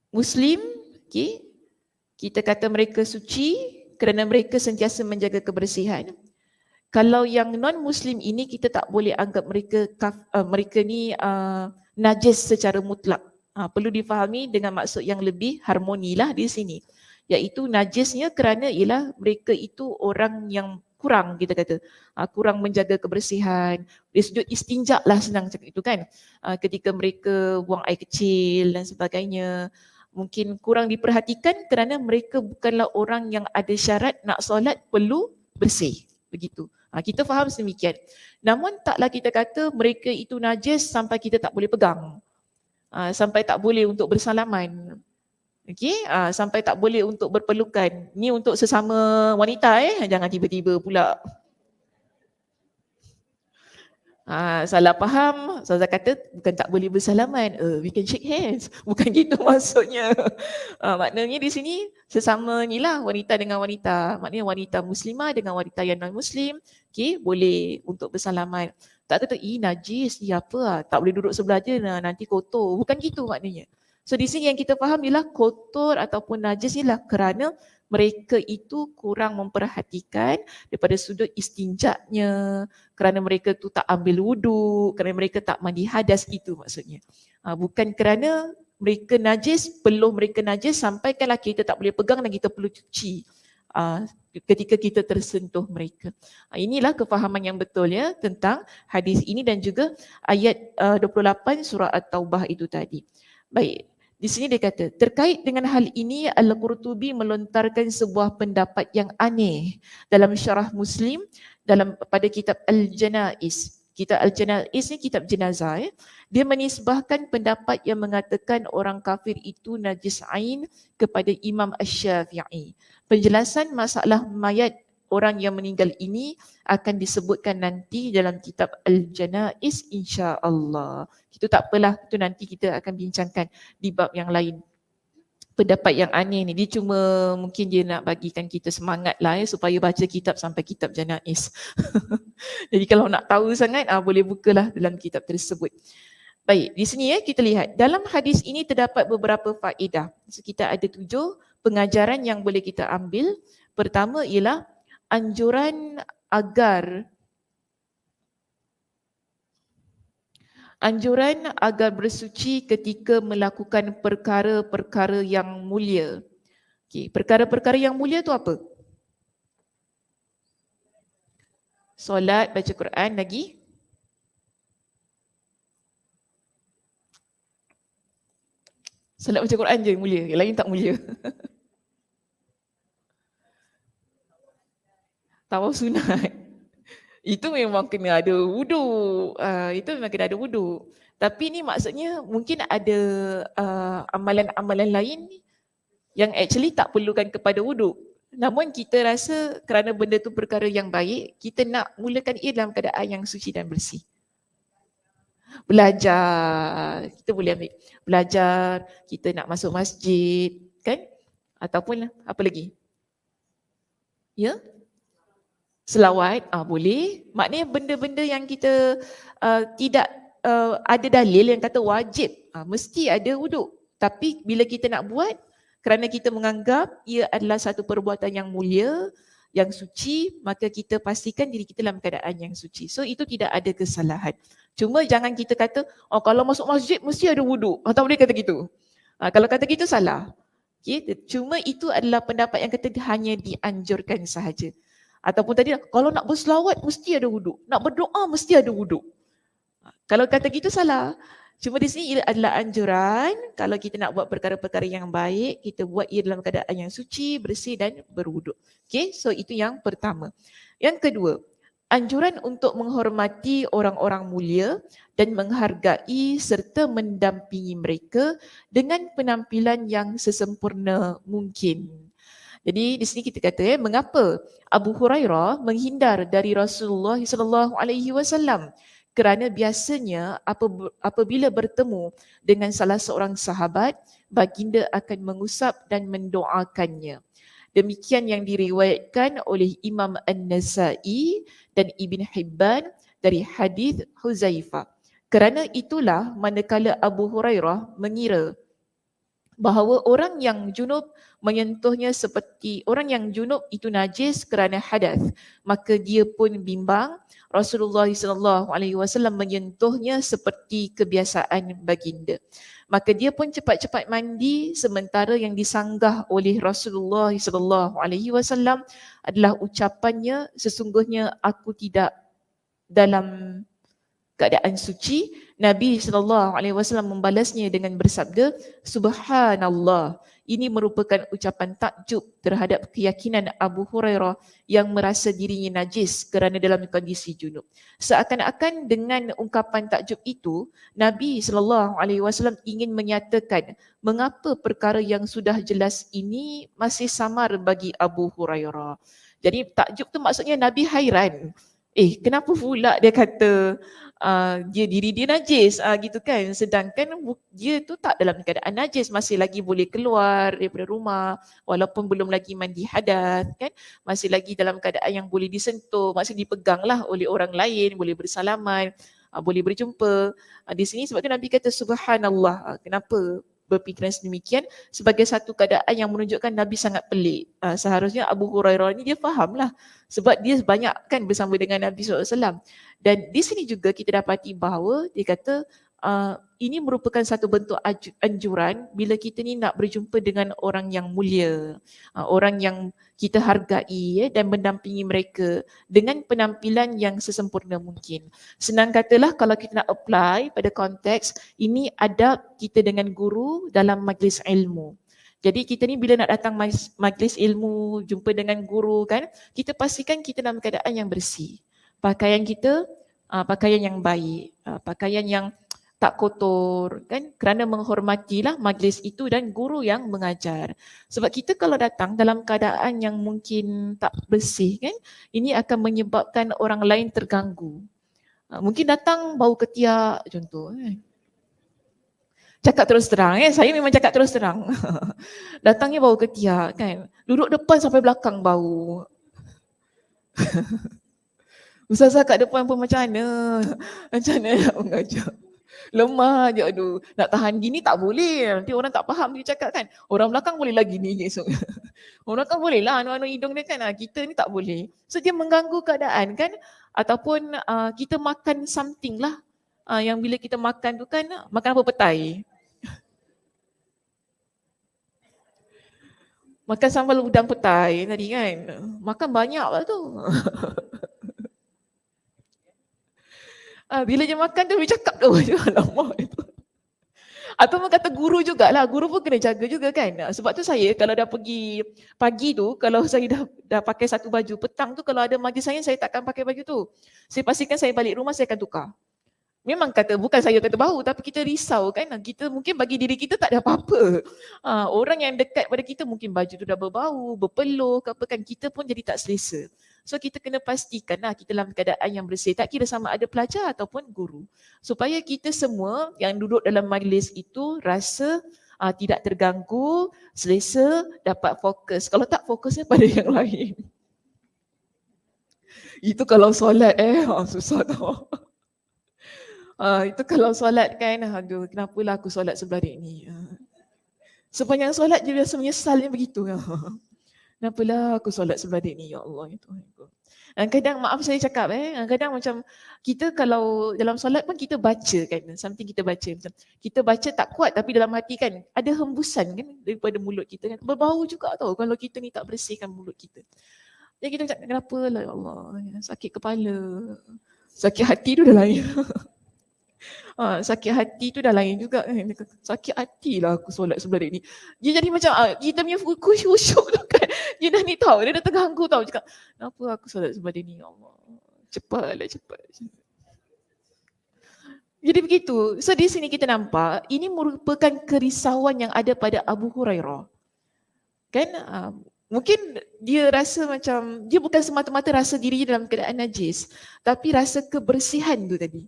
A: Muslim, okay, kita kata mereka suci kerana mereka sentiasa menjaga kebersihan. Kalau yang non-Muslim ini kita tak boleh anggap mereka ni najis secara mutlak. Perlu difahami dengan maksud yang lebih harmoni lah di sini. Iaitu najisnya kerana ialah mereka itu orang yang kurang kita kata. Kurang menjaga kebersihan. Dari sudut istinja lah senang cakap itu kan. Ketika mereka buang air kecil dan sebagainya. Mungkin kurang diperhatikan kerana mereka bukanlah orang yang ada syarat nak solat perlu bersih. Begitu. Kita faham sedemikian. Namun taklah kita kata mereka itu najis sampai kita tak boleh pegang. Sampai tak boleh untuk bersalaman. Okey, sampai tak boleh untuk berpelukan. Ni untuk sesama wanita jangan tiba-tiba pula. Salah faham, Ustazah kata bukan tak boleh bersalaman, we can shake hands. Bukan gitu maksudnya. Maknanya di sini sesama ni lah wanita dengan wanita. Maknanya wanita muslimah dengan wanita yang non-muslim, okay, boleh untuk bersalaman. Tak kata, najis, apa tak boleh duduk sebelah je nanti kotor. Bukan gitu maknanya. So di sini yang kita faham ialah kotor ataupun najis ialah kerana mereka itu kurang memperhatikan daripada sudut istinjaknya, kerana mereka tu tak ambil wuduk, kerana mereka tak mandi hadas, itu maksudnya. Bukan kerana mereka najis, peluh mereka najis sampaikanlah kita tak boleh pegang dan kita perlu cuci ketika kita tersentuh mereka. Inilah kefahaman yang betul ya tentang hadis ini dan juga ayat 28 surah At-Taubah itu tadi. Baik. Di sini dia kata, terkait dengan hal ini Al-Qurtubi melontarkan sebuah pendapat yang aneh dalam syarah Muslim pada kitab Al-Janaiz. Kitab Al-Janaiz ni kitab jenazah. Dia menisbahkan pendapat yang mengatakan orang kafir itu najis ain kepada Imam Asy-Syafi'i. Penjelasan masalah mayat orang yang meninggal ini akan disebutkan nanti dalam kitab Al-Janaiz insya-Allah. Itu tak apalah, itu nanti kita akan bincangkan di bab yang lain. Pendapat yang aneh ni, dia cuma mungkin dia nak bagikan kita semangat lah supaya baca kitab sampai kitab Janaiz. Jadi kalau nak tahu sangat, boleh bukalah dalam kitab tersebut. Baik, di sini kita lihat. Dalam hadis ini terdapat beberapa faedah. So, kita ada 7 pengajaran yang boleh kita ambil. Pertama ialah anjuran agar bersuci ketika melakukan perkara-perkara yang mulia. Okay, perkara-perkara yang mulia tu apa? Solat, baca Quran, lagi? Solat baca Quran je mulia, yang lain tak mulia. Tawaf sunat. Itu memang kena ada wuduk. Itu memang kena ada wuduk. Tapi ni maksudnya mungkin ada amalan-amalan lain yang actually tak perlukan kepada wuduk. Namun kita rasa kerana benda tu perkara yang baik, kita nak mulakan ia dalam keadaan yang suci dan bersih. Belajar, kita boleh ambil belajar, kita nak masuk masjid, kan? Ataupun apa lagi? Ya? Selawat, boleh. Maknanya benda-benda yang kita tidak ada dalil yang kata wajib, mesti ada wuduk. Tapi bila kita nak buat, kerana kita menganggap ia adalah satu perbuatan yang mulia, yang suci, maka kita pastikan diri kita dalam keadaan yang suci. So itu tidak ada kesalahan. Cuma jangan kita kata, kalau masuk masjid mesti ada wuduk. Tak boleh kata gitu. Kalau kata gitu salah. Okay? Cuma itu adalah pendapat yang kata hanya dianjurkan sahaja. Ataupun tadi, kalau nak berselawat mesti ada wuduk. Nak berdoa mesti ada wuduk. Kalau kata gitu salah. Cuma di sini ia adalah anjuran, kalau kita nak buat perkara-perkara yang baik, kita buat ia dalam keadaan yang suci, bersih dan berwuduk. Okay, so itu yang pertama. Yang kedua, anjuran untuk menghormati orang-orang mulia dan menghargai serta mendampingi mereka dengan penampilan yang sesempurna mungkin. Jadi di sini kita kata mengapa Abu Hurairah menghindar dari Rasulullah sallallahu alaihi wasallam? Kerana biasanya apabila bertemu dengan salah seorang sahabat, baginda akan mengusap dan mendoakannya. Demikian yang diriwayatkan oleh Imam An-Nasa'i dan Ibn Hibban dari hadis Huzaifah. Kerana itulah manakala Abu Hurairah mengira bahawa orang yang junub menyentuhnya seperti orang yang junub itu najis kerana hadas, maka dia pun bimbang Rasulullah SAW menyentuhnya seperti kebiasaan baginda. Maka dia pun cepat-cepat mandi, sementara yang disanggah oleh Rasulullah SAW adalah ucapannya, sesungguhnya aku tidak dalam keadaan suci. Nabi SAW membalasnya dengan bersabda, Subhanallah. Ini merupakan ucapan takjub terhadap keyakinan Abu Hurairah yang merasa dirinya najis kerana dalam kondisi junub. Seakan-akan dengan ungkapan takjub itu, Nabi SAW ingin menyatakan mengapa perkara yang sudah jelas ini masih samar bagi Abu Hurairah. Jadi takjub tu maksudnya Nabi hairan. Kenapa pula dia kata diri dia najis gitu kan, sedangkan dia tu tak dalam keadaan najis, masih lagi boleh keluar daripada rumah walaupun belum lagi mandi hadas kan, masih lagi dalam keadaan yang boleh disentuh, masih dipeganglah oleh orang lain, boleh bersalaman, boleh berjumpa. Di sini sebab tu Nabi kata subhanallah. Kenapa berfikiran sedemikian? Sebagai satu keadaan yang menunjukkan Nabi sangat pelik. Seharusnya Abu Hurairah ni dia fahamlah sebab dia banyak kan bersama dengan Nabi SAW. Dan di sini juga kita dapati bahawa dia kata ini merupakan satu bentuk anjuran bila kita ni nak berjumpa dengan orang yang mulia, orang yang kita hargai dan mendampingi mereka dengan penampilan yang sesempurna mungkin. Senang katalah kalau kita nak apply pada konteks ini adab kita dengan guru dalam majlis ilmu. Jadi kita ni bila nak datang majlis ilmu, jumpa dengan guru kan, kita pastikan kita dalam keadaan yang bersih. Pakaian kita, pakaian yang baik, pakaian yang tak kotor kan, kerana menghormatilah majlis itu dan guru yang mengajar. Sebab kita kalau datang dalam keadaan yang mungkin tak bersih kan, ini akan menyebabkan orang lain terganggu. Mungkin datang bau ketiak contoh kan. Cakap terus terang saya memang cakap terus terang. Datangnya bau ketiak kan, duduk depan sampai belakang bau. Ustazah kat depan pun macam mana nak mengajar. Lemah je, aduh. Nak tahan gini tak boleh. Nanti orang tak faham dia cakap kan. Orang belakang boleh lagi ni esok. Orang belakang boleh lah anu-anu hidung dia kan. Kita ni tak boleh. So dia mengganggu keadaan kan. Ataupun kita makan something lah. Yang bila kita makan tu kan, makan apa petai. Makan sambal udang petai tadi kan. Makan banyak lah tu. Bila dia makan tu dia cakap tu. Alamak itu. Atau kata guru jugalah, guru pun kena jaga juga kan. Sebab tu saya kalau dah pergi pagi tu, kalau saya dah pakai satu baju, petang tu kalau ada majlis saya takkan pakai baju tu. Saya pastikan saya balik rumah saya akan tukar. Memang kata, bukan saya kata bau, tapi kita risau kan. Kita mungkin bagi diri kita tak ada apa-apa. Orang yang dekat pada kita mungkin baju tu dah berbau, berpeluh ke apa kan, kita pun jadi tak selesa. So kita kena pastikan kita dalam keadaan yang bersih. Tak kira sama ada pelajar ataupun guru. Supaya kita semua yang duduk dalam majlis itu rasa tidak terganggu, selesa, dapat fokus. Kalau tak, fokusnya pada yang lain. Itu kalau solat susah tau. Itu kalau solat kan, aduh kenapalah aku solat sebelah ni. Sepanjang solat je biasa menyesalnya begitu. Kenapalah aku solat sebelah ni, ya Allah itu. Kadang maaf saya cakap kadang macam kita kalau dalam solat pun kita baca kan, something kita baca macam kita baca tak kuat tapi dalam hati kan ada hembusan kan daripada mulut kita kan, berbau juga tau kalau kita ni tak bersihkan mulut kita. Jadi kita cakap kenapa lah ya Allah, sakit kepala, sakit hati tu dah lain. Sakit hati tu dah lain juga kan. Sakit hati lah aku solat sebelah ni. Dia jadi macam kita punya khusyuk tu kan. Dia dah ni tahu, dia dah terganggu tahu. Cakap, kenapa aku solat sebelah ni ya Allah. Cepatlah cepat. Jadi begitu. So di sini kita nampak ini merupakan kerisauan yang ada pada Abu Hurairah. Kan mungkin dia rasa macam dia bukan semata-mata rasa dirinya dalam keadaan najis, tapi rasa kebersihan tu tadi.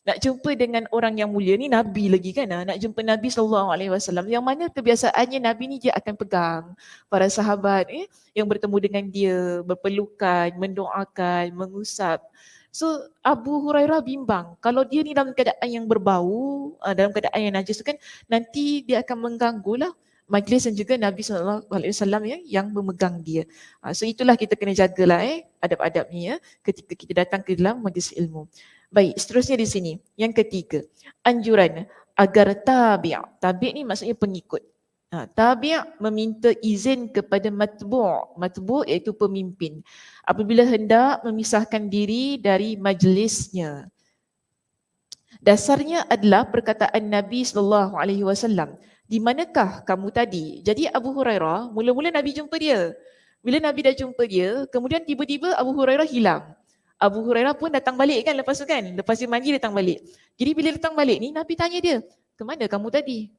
A: Nak jumpa dengan orang yang mulia ni, Nabi lagi kan, nak jumpa Nabi SAW yang mana kebiasaannya Nabi ni dia akan pegang para sahabat yang bertemu dengan dia, berpelukan, mendoakan, mengusap. So Abu Hurairah bimbang, kalau dia ni dalam keadaan yang berbau, dalam keadaan yang najis tu kan, nanti dia akan mengganggulah majlis dan juga Nabi SAW yang memegang dia. So itulah kita kena jagalah adab-adab ni ketika kita datang ke dalam majlis ilmu. Baik, seterusnya di sini. Yang ketiga, anjuran agar tabi'. Tabi' ni maksudnya pengikut. Tabi' meminta izin kepada matbu'. Matbu' iaitu pemimpin. Apabila hendak memisahkan diri dari majlisnya. Dasarnya adalah perkataan Nabi SAW. Di manakah kamu tadi? Jadi Abu Hurairah, mula-mula Nabi jumpa dia. Bila Nabi dah jumpa dia, kemudian tiba-tiba Abu Hurairah hilang. Abu Hurairah pun datang balik kan lepas tu kan. Lepas dia mandi datang balik. Jadi bila datang balik ni Nabi tanya dia, ke mana kamu tadi?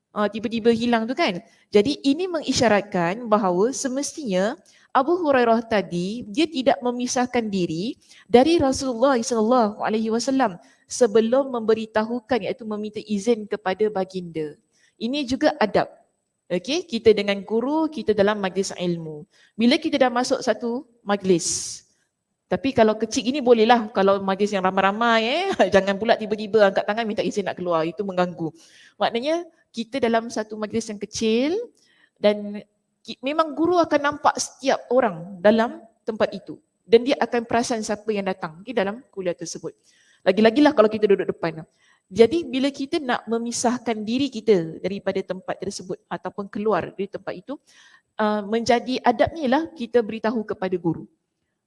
A: Tiba-tiba hilang tu kan. Jadi ini mengisyaratkan bahawa semestinya Abu Hurairah tadi dia tidak memisahkan diri dari Rasulullah SAW sebelum memberitahukan iaitu meminta izin kepada baginda. Ini juga adab. Okey, kita dengan guru, kita dalam majlis ilmu. Bila kita dah masuk satu majlis, tapi kalau kecil gini bolehlah, kalau majlis yang ramai-ramai jangan pula tiba-tiba angkat tangan minta izin nak keluar, itu mengganggu. Maknanya kita dalam satu majlis yang kecil dan memang guru akan nampak setiap orang dalam tempat itu dan dia akan perasan siapa yang datang di dalam kuliah tersebut. Lagi-lagilah kalau kita duduk depan. Jadi bila kita nak memisahkan diri kita daripada tempat tersebut ataupun keluar dari tempat itu, menjadi adabnya lah kita beritahu kepada guru.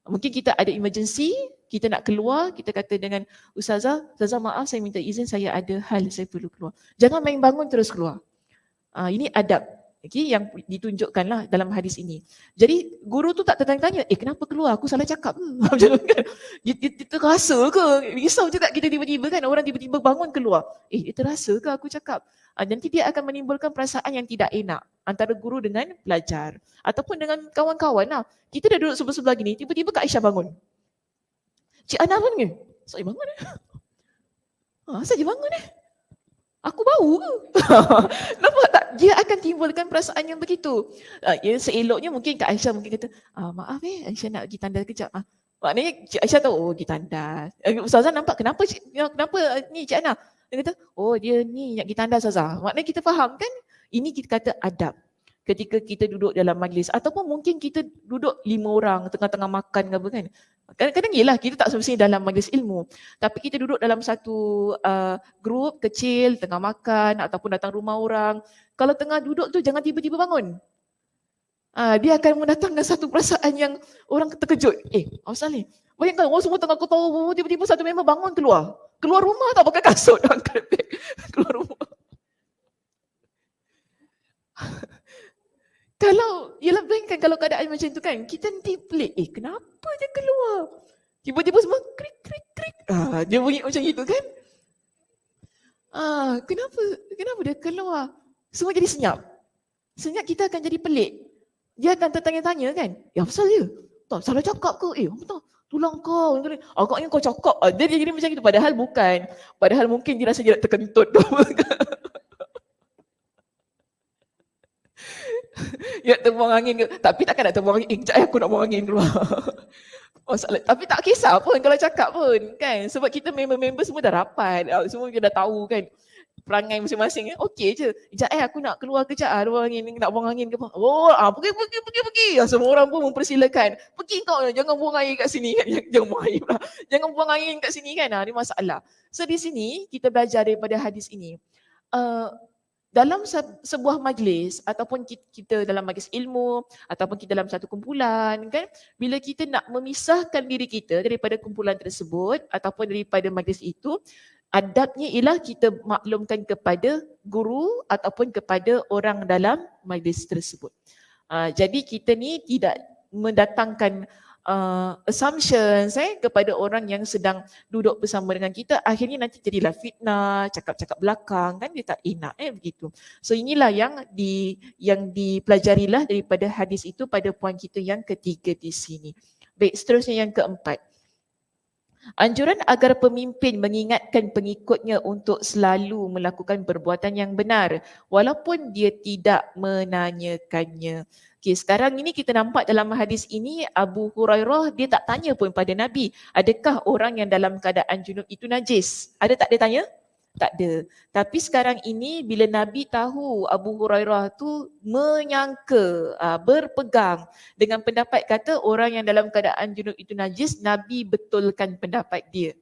A: Mungkin kita ada emergency, kita nak keluar, kita kata dengan Ustazah maaf saya minta izin, saya ada hal, saya perlu keluar. Jangan main bangun terus keluar. Ini adab yang ditunjukkanlah dalam hadis ini. Jadi guru tu tak tertanya-tanya, kenapa keluar, aku salah cakap ke? Macam kan? Dia terasa ke? Risau juga kita tiba-tiba kan, orang tiba-tiba bangun keluar. Dia terasa ke aku cakap? Nanti dia akan menimbulkan perasaan yang tidak enak antara guru dengan pelajar ataupun dengan kawan-kawan lah. Kita dah duduk sebelah-sebelah gini, tiba-tiba Kak Aisyah bangun. Cik Ana bangun ke? Saya bangun saya bangun aku bau ke? Nampak tak? Dia akan timbulkan perasaan yang begitu. Seeloknya mungkin Kak Aisyah mungkin kata, maaf Aisyah nak pergi tandas kejap. Maknanya Cik Aisyah tahu, pergi tandas. Ustazah nampak kenapa ni Cik Ana? Dia kata, dia ni nak pergi tandas Ustazah. Maknanya kita faham kan? Ini kita kata adab. Ketika kita duduk dalam majlis ataupun mungkin kita duduk 5 orang tengah-tengah makan ke apa kan. Kadang-kadang yelah kita tak semestinya dalam majlis ilmu. Tapi kita duduk dalam satu grup kecil tengah makan ataupun datang rumah orang. Kalau tengah duduk tu jangan tiba-tiba bangun. Dia akan mendatangkan satu perasaan yang orang terkejut. Asal ni? Bayangkan orang semua tengah ketawa, tiba-tiba satu member bangun keluar. Keluar rumah tak pakai kasut. Keluar rumah. Kalau, yelah bayangkan kalau keadaan macam tu kan, kita nanti pelik, kenapa dia keluar? Tiba-tiba semua krik, krik, krik. Dia bunyi macam itu kan? Kenapa dia keluar? Semua jadi senyap. Senyap kita akan jadi pelik. Dia akan tertanya-tanya kan, pasal dia? Tak salah cakap ke? Apa tak? Tulang kau. Agaknya kau cakap. Dia jadi macam itu. Padahal bukan. Padahal mungkin dia rasa dia nak terkentut. Ya terbuang angin ke? Tapi takkan nak terbuang angin. Kejap aku nak buang angin keluar. Masalah. Tapi tak kisah pun kalau cakap pun kan. Sebab kita member-member semua dah rapat. Semua kita dah tahu kan perangai masing-masing. Okey je. Sekejap aku nak keluar kejap buang angin, nak buang angin ke apa. Pergi. Semua orang pun mempersilakan. Pergi kau, jangan buang air kat sini kan. Jangan buang air pula. Jangan buang angin kat sini kan. Ini masalah. So di sini kita belajar daripada hadis ini. Dalam sebuah majlis ataupun kita dalam majlis ilmu ataupun kita dalam satu kumpulan kan, bila kita nak memisahkan diri kita daripada kumpulan tersebut ataupun daripada majlis itu, adabnya ialah kita maklumkan kepada guru ataupun kepada orang dalam majlis tersebut. Jadi kita ni tidak mendatangkan assumptions kepada orang yang sedang duduk bersama dengan kita, akhirnya nanti jadilah fitnah, cakap-cakap belakang kan, dia tak enak begitu. So inilah yang dipelajarilah daripada hadis itu pada poin kita yang ketiga di sini. Baik, seterusnya yang keempat. Anjuran agar pemimpin mengingatkan pengikutnya untuk selalu melakukan perbuatan yang benar walaupun dia tidak menanyakannya. Okay, sekarang ini kita nampak dalam hadis ini Abu Hurairah dia tak tanya pun pada Nabi, adakah orang yang dalam keadaan junub itu najis? Ada tak dia tanya? Tak ada. Tapi sekarang ini bila Nabi tahu Abu Hurairah tu menyangka, berpegang dengan pendapat kata orang yang dalam keadaan junub itu najis, Nabi betulkan pendapat dia.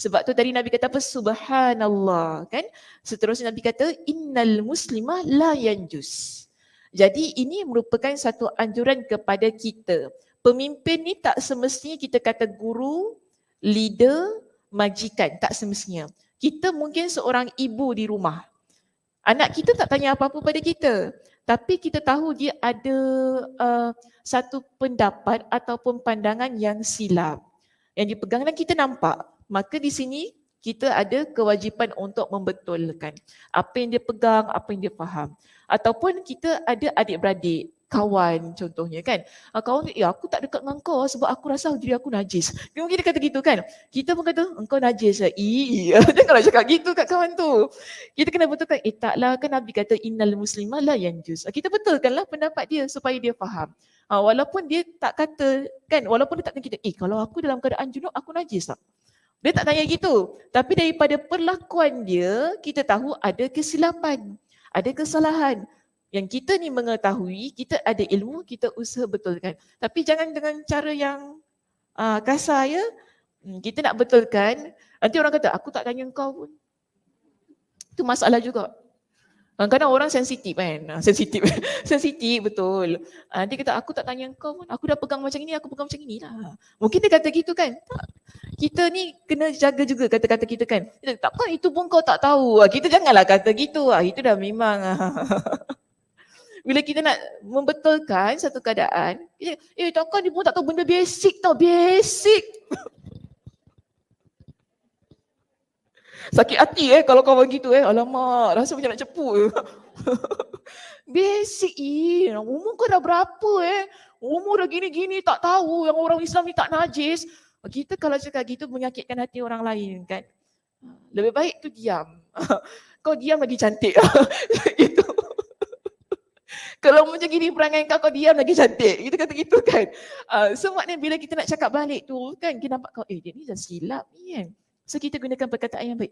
A: Sebab tu tadi Nabi kata apa? Subhanallah kan? Seterusnya Nabi kata innal muslimah la yanjus. Jadi ini merupakan satu anjuran kepada kita. Pemimpin ni tak semestinya kita kata guru, leader, majikan, tak semestinya. Kita mungkin seorang ibu di rumah. Anak kita tak tanya apa-apa pada kita. Tapi kita tahu dia ada satu pendapat ataupun pandangan yang silap. Yang dipegang dan kita nampak. Maka di sini kita ada kewajipan untuk membetulkan apa yang dia pegang, apa yang dia faham. Ataupun kita ada adik-beradik, kawan contohnya kan. Kawan tu, aku tak dekat dengan kau sebab aku rasa diri aku najis. Mungkin dia kata gitu kan. Kita pun kata, engkau najis lah. Janganlah cakap gitu kat kawan tu. Kita kena betulkan, taklah kan Nabi kata innal muslimah la yanjus. Kita betulkanlah pendapat dia supaya dia faham. Walaupun dia tak kata kan, walaupun dia tak kata kita, kalau aku dalam keadaan junub aku najis tak? Dia tak tanya gitu. Tapi daripada perlakuan dia, kita tahu ada kesilapan, ada kesalahan. Yang kita ni mengetahui, kita ada ilmu, kita usaha betulkan. Tapi jangan dengan cara yang kasar ya. Kita nak betulkan, nanti orang kata, aku tak tanya kau pun. Itu masalah juga. Kadang orang sensitif kan. Sensitif betul. Dia kata, aku tak tanya kau pun. Aku dah pegang macam ini, aku pegang macam inilah. Mungkin dia kata gitu kan. Tak. Kita ni kena jaga juga kata-kata kita kan. Takkan itu pun kau tak tahu. Kita janganlah kata gitu. Itu dah memang. Bila kita nak membetulkan satu keadaan, takkan dia pun tak tahu benda basic tau. Basic. Sakit hati kalau kawan gitu alamak, rasa macam nak cepu. Basic umur kau dah berapa umur dah gini-gini tak tahu yang orang Islam ni tak najis. Kita kalau cakap gitu menyakitkan hati orang lain kan. Lebih baik tu diam. Kau diam lagi cantik. Gitu. Kalau macam gini perangai kau diam lagi cantik. Kita kata gitu kan. So maknanya bila kita nak cakap balik tu kan, kita nampak kau dia ni dah silap ni kan. So kita gunakan perkataan yang baik.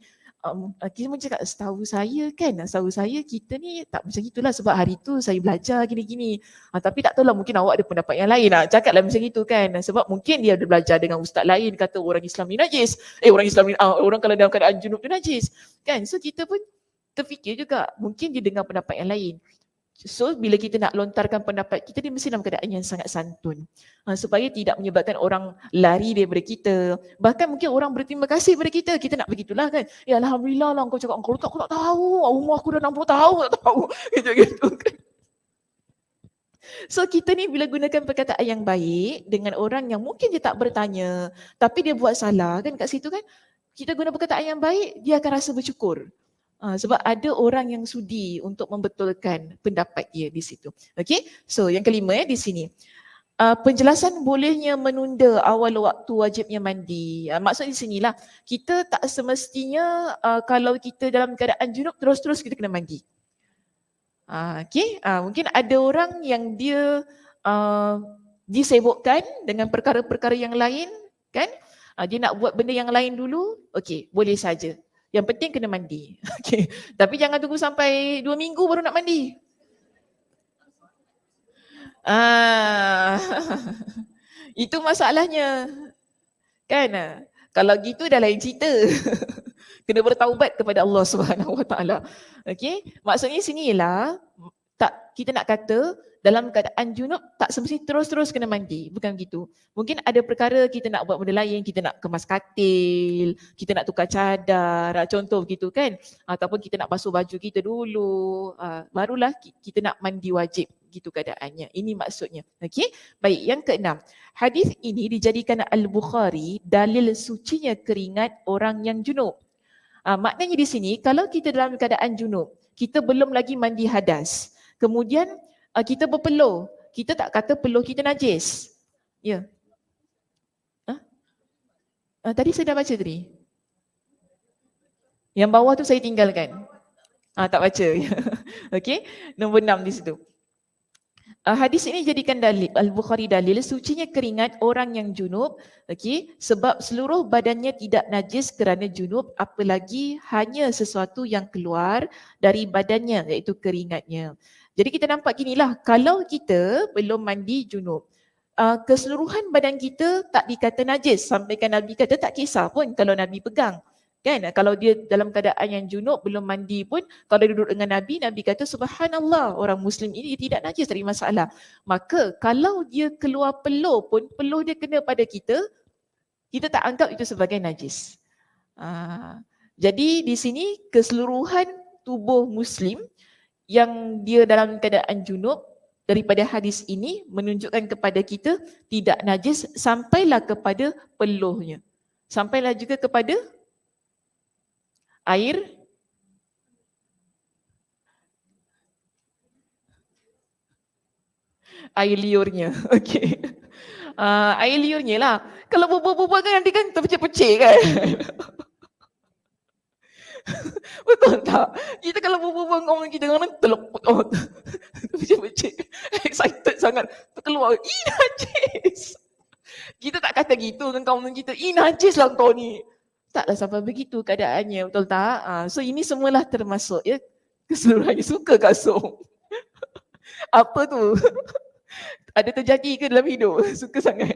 A: Kita pun cakap setahu saya kan, setahu saya kita ni tak macam itulah sebab hari tu saya belajar gini-gini. Tapi tak tahulah mungkin awak ada pendapat yang lain. Cakaplah macam itu kan. Sebab mungkin dia ada belajar dengan ustaz lain kata orang Islam ni najis. Orang Islam ni, orang kalau dalam keadaan junub tu najis. Kan? So kita pun terfikir juga mungkin dia dengar pendapat yang lain. So bila kita nak lontarkan pendapat kita, dia mesti dalam keadaan yang sangat santun supaya tidak menyebabkan orang lari daripada kita. Bahkan mungkin orang berterima kasih kepada kita. Kita nak begitulah kan. Alhamdulillah lah kau cakap aku tak tahu. Umur aku dah 60 tahun tak tahu. Gitu kan. So kita ni bila gunakan perkataan yang baik dengan orang yang mungkin dia tak bertanya tapi dia buat salah kan kat situ kan. Kita guna perkataan yang baik, dia akan rasa bersyukur. Sebab ada orang yang sudi untuk membetulkan pendapat dia di situ. Okey, so yang kelima di sini. Penjelasan bolehnya menunda awal waktu wajibnya mandi. Maksud di sinilah, kita tak semestinya kalau kita dalam keadaan junub terus-terus kita kena mandi. Okey, mungkin ada orang yang dia disibukkan dengan perkara-perkara yang lain, kan? Dia nak buat benda yang lain dulu, okey, boleh saja. Yang penting kena mandi. Okey. Tapi jangan tunggu sampai 2 minggu baru nak mandi. Itu masalahnya. Kan? Kalau gitu dah lain cerita. Kena bertaubat kepada Allah Subhanahu Wa Taala. Okey? Maksudnya sini ialah kita nak kata dalam keadaan junub tak semestinya terus-terus kena mandi. Bukan begitu. Mungkin ada perkara kita nak buat benda lain, kita nak kemas katil, kita nak tukar cadar, contoh begitu kan. Ataupun kita nak basuh baju kita dulu, barulah kita nak mandi wajib. Gitu keadaannya. Ini maksudnya. Okey? Baik, yang keenam. Hadis ini dijadikan Al-Bukhari dalil sucinya keringat orang yang junub. Maknanya di sini, kalau kita dalam keadaan junub, kita belum lagi mandi hadas. Kemudian kita berpeluh, kita tak kata peluh kita najis. Ya. Tadi saya dah baca tadi. Yang bawah tu saya tinggalkan. Tak baca. Okey, nombor 6 di situ. Hadis ini jadikan dalil Al-Bukhari dalil sucinya keringat orang yang junub, okey, sebab seluruh badannya tidak najis kerana junub, apalagi hanya sesuatu yang keluar dari badannya iaitu keringatnya. Jadi kita nampak ginilah, kalau kita belum mandi junub, keseluruhan badan kita tak dikata najis, sampaikan Nabi kata tak kisah pun kalau Nabi pegang. Kan, kalau dia dalam keadaan yang junub belum mandi pun, kalau dia duduk dengan Nabi, Nabi kata subhanallah, orang Muslim ini dia tidak najis, tak ada masalah. Maka kalau dia keluar peluh pun, peluh dia kena pada kita, kita tak anggap itu sebagai najis. Jadi di sini keseluruhan tubuh Muslim yang dia dalam keadaan junub, daripada hadis ini menunjukkan kepada kita tidak najis sampailah kepada peluhnya. Sampailah juga kepada air liurnya. Okey. Air liurnya lah. Kalau berbual-bual kan nanti kan terpecik-pecik kan. Betul tak? Kita kalau berbual dengan orang kita kadang terpecik-pecik. Excited sangat. Terkeluar, najis. Kita tak kata gitu dengan kawan kita, najis lah kau ni. Taklah sampai begitu keadaannya, betul tak? So ini semualah termasuk ya, keseluruhannya suka kasut. Apa tu? Ada terjadi ke dalam hidup? Suka sangat.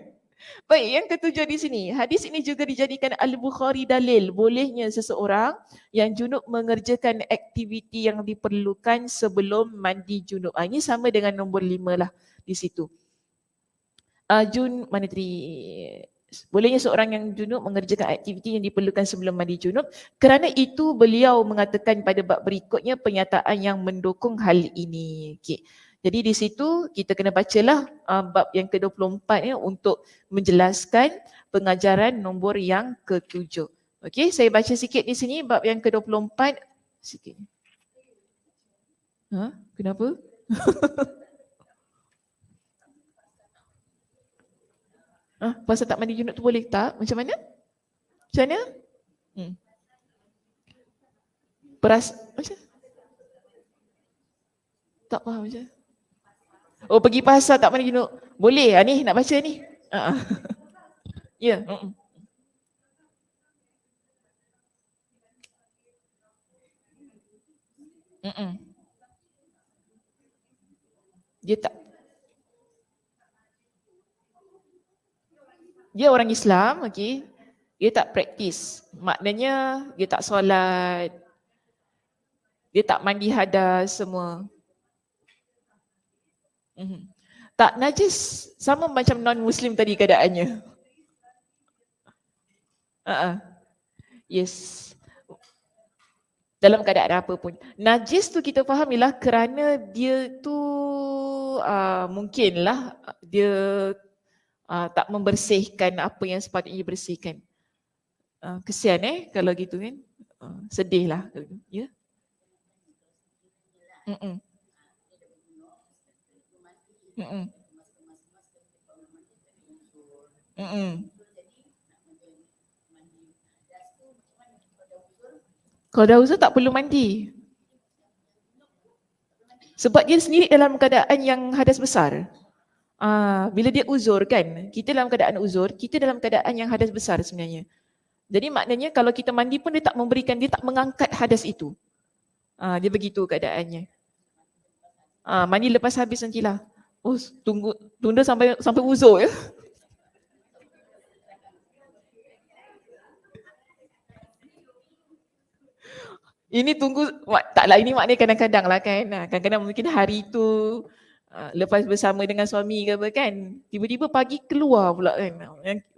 A: Baik, yang ketujuh di sini. Hadis ini juga dijadikan Al-Bukhari dalil bolehnya seseorang yang junub mengerjakan aktiviti yang diperlukan sebelum mandi junub. Ini sama dengan nombor 5 lah di situ. Mana tadi? Bolehnya seorang yang junub mengerjakan aktiviti yang diperlukan sebelum mandi junub. Kerana itu beliau mengatakan pada bab berikutnya pernyataan yang mendukung hal ini. Okay. Jadi di situ kita kena bacalah bab yang ke-24 ya, untuk menjelaskan pengajaran nombor yang ke-7. Okey, saya baca sikit di sini bab yang ke-24 sikit. Kenapa? Puasa tak mandi junub tu boleh tak? Macam mana? Macam mana? Macam? Tak faham macam. Oh, pergi pasar tak mandi junub. Boleh ni nak baca ni. Ya. Dia tak. Dia orang Islam, okey. Dia tak praktis. Maknanya dia tak solat. Dia tak mandi hadas semua. Tak najis, sama macam non-Muslim tadi keadaannya. Yes. Dalam keadaan apa pun. Najis tu kita fahamilah kerana dia tu mungkinlah dia tak membersihkan apa yang sepatutnya dibersihkan. Kesian kalau gitu kan. Sedih lah. Ya. Mm-mm. Mm-mm. Mm-mm. Kalau dah uzur tak perlu mandi. Sebab dia sendiri dalam keadaan yang hadas besar. Bila dia uzur kan, kita dalam keadaan uzur, kita dalam keadaan yang hadas besar sebenarnya. Jadi maknanya kalau kita mandi pun dia tak memberikan, dia tak mengangkat hadas itu. Dia begitu keadaannya. Mandi lepas habis nantilah. Oh, tunda sampai uzur ya. Ini tunggu, taklah ini maknanya kadang-kadang lah kan. Kadang-kadang mungkin hari tu lepas bersama dengan suami ke apa kan, tiba-tiba pagi keluar pula kan.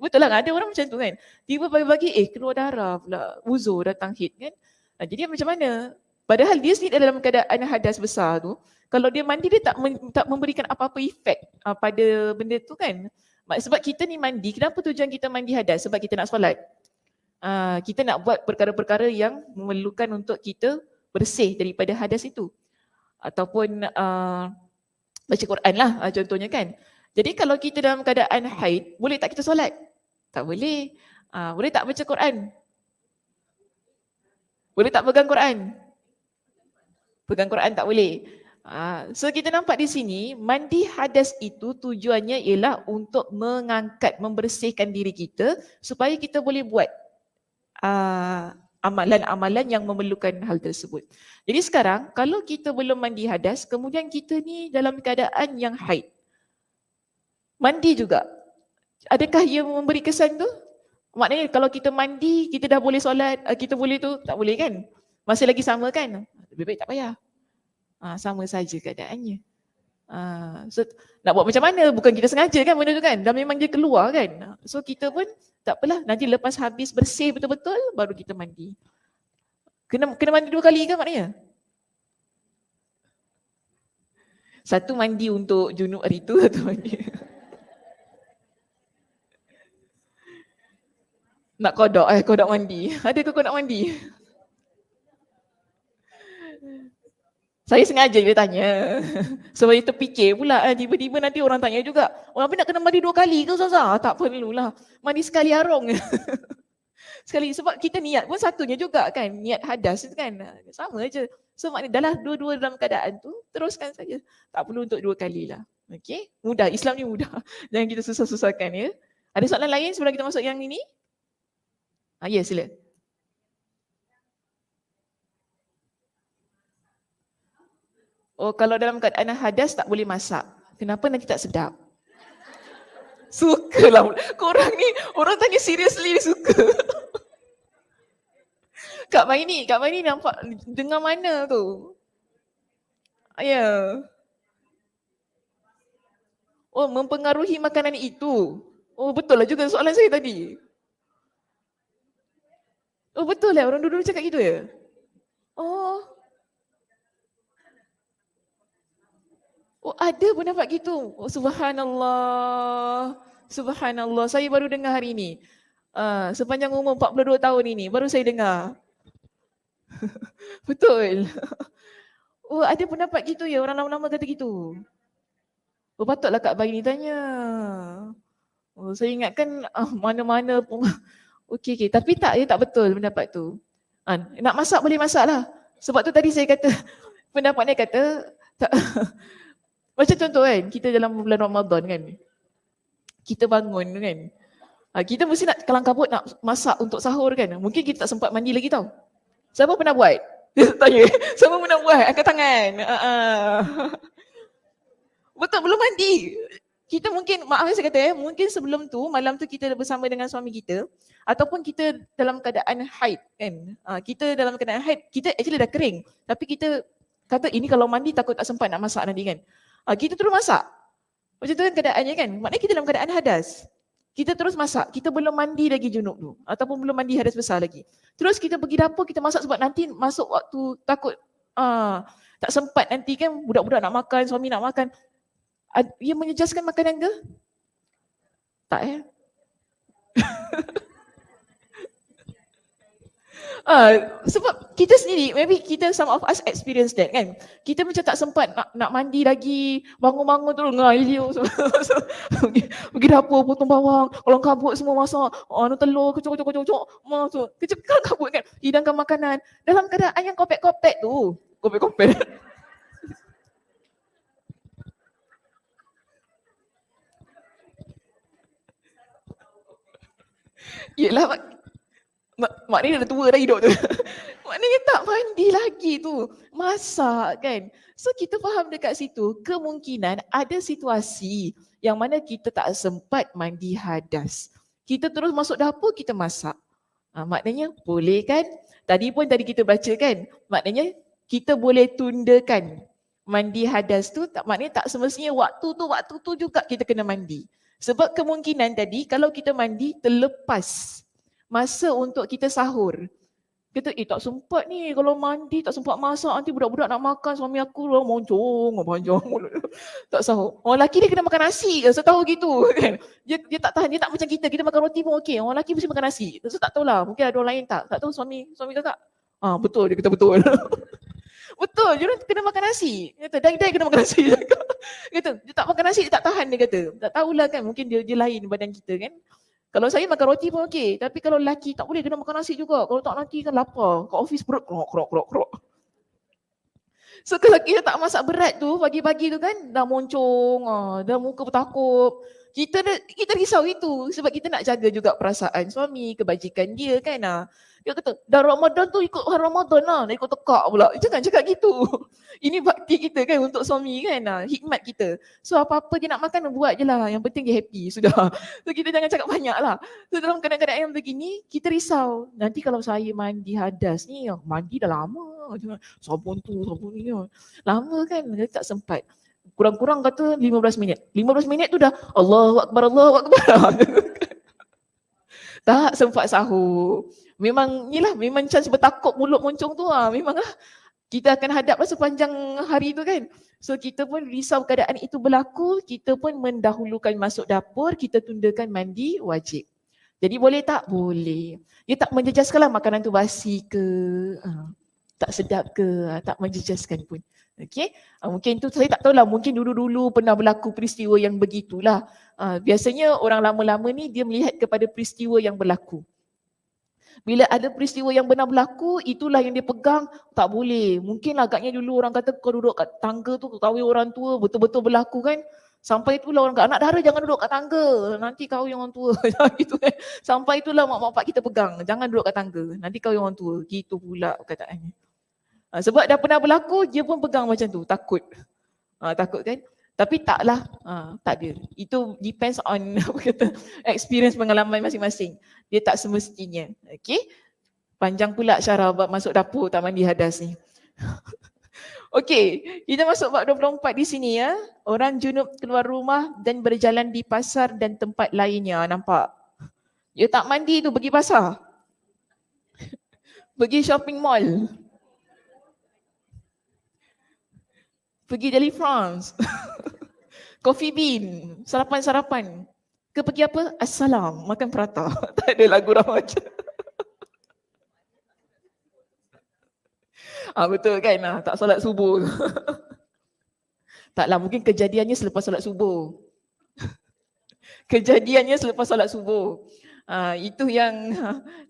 A: Betul lah ada orang macam tu kan. Tiba pagi-pagi keluar darah pula, uzur datang hit kan. Jadi macam mana? Padahal dia sendiri dalam keadaan hadas besar tu, kalau dia mandi dia tak memberikan apa-apa efek pada benda tu kan. Sebab kita ni mandi, kenapa tujuan kita mandi hadas? Sebab kita nak solat. Kita nak buat perkara-perkara yang memerlukan untuk kita bersih daripada hadas itu. Ataupun baca Quran lah contohnya kan. Jadi kalau kita dalam keadaan haid, boleh tak kita solat? Tak boleh. Boleh tak baca Quran? Boleh tak pegang Quran? Pegang Quran tak boleh. So kita nampak di sini, mandi hadas itu tujuannya ialah untuk mengangkat, membersihkan diri kita supaya kita boleh buat amalan-amalan yang memerlukan hal tersebut. Jadi sekarang kalau kita belum mandi hadas, kemudian kita ni dalam keadaan yang haid, mandi juga, adakah ia memberi kesan tu? Maknanya kalau kita mandi, kita dah boleh solat, kita boleh tu, tak boleh kan? Masih lagi sama kan? Lebih baik tak payah. Sama saja keadaannya. So nak buat macam mana? Bukan kita sengaja kan benda tu kan? Dah memang dia keluar kan? So kita pun tak apalah, nanti lepas habis bersih betul-betul baru kita mandi. Kena mandi 2 kali ke maknanya? Satu mandi untuk junub hari tu, satu mandi. Nak kodok mandi. Ada ke kodok mandi? Saya sengaja dia tanya. Sebab dia terfikir pula tiba-tiba nanti orang tanya juga, apa nak kena mandi 2 kali ke Ustazah? Tak perlulah. Mandi sekali arung. Sekali sebab kita niat pun satunya juga kan, niat hadas tu kan. Sama aja. So maknanya dah lah dua-dua dalam keadaan tu, teruskan saja. Tak perlu untuk 2 kali lah. Okey? Mudah, Islam ni mudah. Jangan kita susah-susahkan ya. Ada soalan lain sebelum kita masuk yang ini? Ya, sila. Oh, kalau dalam keadaan hadas tak boleh masak. Kenapa nanti tak sedap? Sukalah. Korang ni, orang tanya seriously suka. Kak Maini nampak dengar mana tu? Ya. Oh, mempengaruhi makanan itu. Oh, betul lah juga soalan saya tadi. Oh, betul lah orang dulu cakap gitu ya? Oh. Oh, ada pendapat gitu. Oh, subhanallah. Subhanallah. Saya baru dengar hari ini. Sepanjang umur 42 tahun ini baru saya dengar. Betul. Oh, ada pendapat gitu ya, orang lama-lama kata gitu. Oh, patutlah Kak Baini tanya. Oh, saya ingatkan mana-mana pun. Okey, tapi tak, tak betul pendapat tu. Nak masak boleh masak lah. Sebab tu tadi saya kata, pendapat dia kata, tak, macam contoh kan, kita dalam bulan Ramadan kan, kita bangun kan, kita mesti nak kelang kabut nak masak untuk sahur kan. Mungkin kita tak sempat mandi lagi tau. Siapa pernah buat? Tanya, siapa pernah buat? Angkat tangan. Betul, belum mandi. Kita mungkin, maaf saya kata mungkin sebelum tu, malam tu kita bersama dengan suami kita, ataupun kita dalam keadaan haid kan. Kita dalam keadaan haid, kita actually dah kering. Tapi kita kata ini kalau mandi takut tak sempat nak masak nanti kan. Kita terus masak. Macam tu kan keadaannya kan. Maknanya kita dalam keadaan hadas. Kita terus masak. Kita belum mandi lagi junub tu. Ataupun belum mandi hadas besar lagi. Terus kita pergi dapur, kita masak sebab nanti masuk waktu takut tak sempat nanti kan budak-budak nak makan, suami nak makan. Ia menyejaskan makanan ke? Tak ya? Sebab kita sendiri, maybe kita some of us experience that kan. Kita macam tak sempat nak mandi lagi, bangun-bangun terus ngailiu pergi dapur potong bawang, kolong kabut semua masak, telur kocok, masuk. Kecil kabut kan, hidangkan makanan dalam keadaan yang kopek-kopek tu. Kopek-kopek. Yelah, maknanya dah tua dah hidup tu. Maknanya tak mandi lagi tu. Masak kan. So kita faham dekat situ kemungkinan ada situasi yang mana kita tak sempat mandi hadas. Kita terus masuk dapur, kita masak. Maknanya boleh kan? Tadi kita baca kan? Maknanya kita boleh tundakan mandi hadas tu, maknanya tak semestinya waktu tu juga kita kena mandi. Sebab kemungkinan tadi kalau kita mandi terlepas masa untuk kita sahur. Kita tak sempat ni kalau mandi, tak sempat masak, nanti budak-budak nak makan, suami aku lah moncong, panjang mulut. Tak sahur. Orang lelaki dia kena makan nasi, saya tahu gitu kan. Dia tak tahan, dia tak macam kita makan roti pun okey. Orang lelaki mesti makan nasi. So tak tahulah, mungkin ada orang lain tak tahu suami tak. Betul, dia kata betul. Betul, dia kena makan nasi. Dia kata, dai kena makan nasi. Dia kata, dia tak makan nasi, dia tak tahan, dia kata. Tak tahulah kan, mungkin dia lain badan kita kan. Kalau saya makan roti pun okey, tapi kalau lelaki tak boleh, kena makan nasi juga. Kalau tak nanti kan lapar. Kat office perut krok. So kalau kita tak masak berat tu, pagi-pagi tu kan, dah moncong, dah muka bertakuk. Kita risau itu sebab kita nak jaga juga perasaan suami, kebajikan dia kan. Dia kata, dah Ramadan tu ikut Ramadan lah, nak ikut tekak pula. Jangan cakap gitu. Ini bakti kita kan untuk suami kan, hikmat kita. So apa-apa dia nak makan, buat je lah. Yang penting dia happy, sudah. So kita jangan cakap banyak lah. So dalam keadaan yang begini, kita risau. Nanti kalau saya mandi hadas ni, mandi dah lama. Sabun ni. Lama kan, dia tak sempat. Kurang-kurang kata 15 minit. 15 minit tu dah Allahu Akbar. Tak sempat sahur. Memang chance bertakuk mulut moncong tu memanglah kita akan hadap sepanjang hari tu kan. So kita pun risau keadaan itu berlaku, kita pun mendahulukan masuk dapur, kita tundakan mandi wajib. Jadi boleh tak? Boleh. Dia tak menjejaskanlah makanan tu basi ke, tak sedap ke, tak menjejaskan pun. Okey, mungkin tu saya tak tahulah, mungkin dulu-dulu pernah berlaku peristiwa yang begitulah. Biasanya orang lama-lama ni dia melihat kepada peristiwa yang berlaku. Bila ada peristiwa yang benar berlaku, itulah yang dia pegang, tak boleh. Mungkin agaknya dulu orang kata kau duduk kat tangga tu, ketahui orang tua, betul-betul berlaku kan. Sampai itulah orang kata, anak dara jangan duduk kat tangga, nanti kau yang orang tua. Gitu kan. Sampai itulah mak-mak kita pegang, jangan duduk kat tangga, nanti kau yang orang tua. Gitu pula kataannya. Sebab dah pernah berlaku, dia pun pegang macam tu, takut. Takut kan. Tapi taklah, tak ada. Itu depends on experience, pengalaman masing-masing. Dia tak semestinya. Okay. Panjang pula syarah bab masuk dapur tak mandi hadas ni. Okay, kita masuk bab 24 di sini ya. Orang junub keluar rumah dan berjalan di pasar dan tempat lainnya. Nampak? Dia tak mandi tu pergi pasar. Pergi shopping mall. Pergi Delifrance. Coffee Bean, sarapan-sarapan. Ke pergi apa? Assalam, makan prata. Tak ada lagu remaja. Betul kan? Tak solat subuh. Taklah, mungkin kejadiannya selepas solat subuh. Kejadiannya selepas solat subuh. Itu yang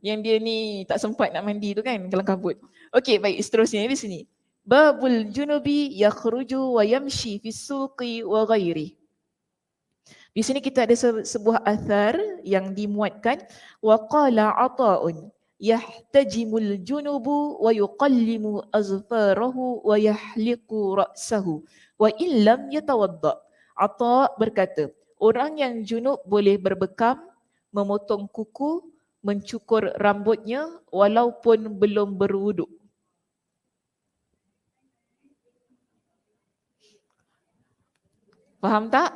A: dia ni tak sempat nak mandi tu kan, kelang kabut. Okey, baik, seterusnya di sini. Babul junubi yakhruju wa yamshi fi suqi wa ghairi. Di sini kita ada sebuah athar yang dimuatkan, wa qala Ata'un yahtajimul junubu wa yuqallimu azfarahu wa yahliqu ra'sahu wa in lam yatawadda. Ata' berkata, orang yang junub boleh berbekam, memotong kuku, mencukur rambutnya walaupun belum berwuduk. Faham tak?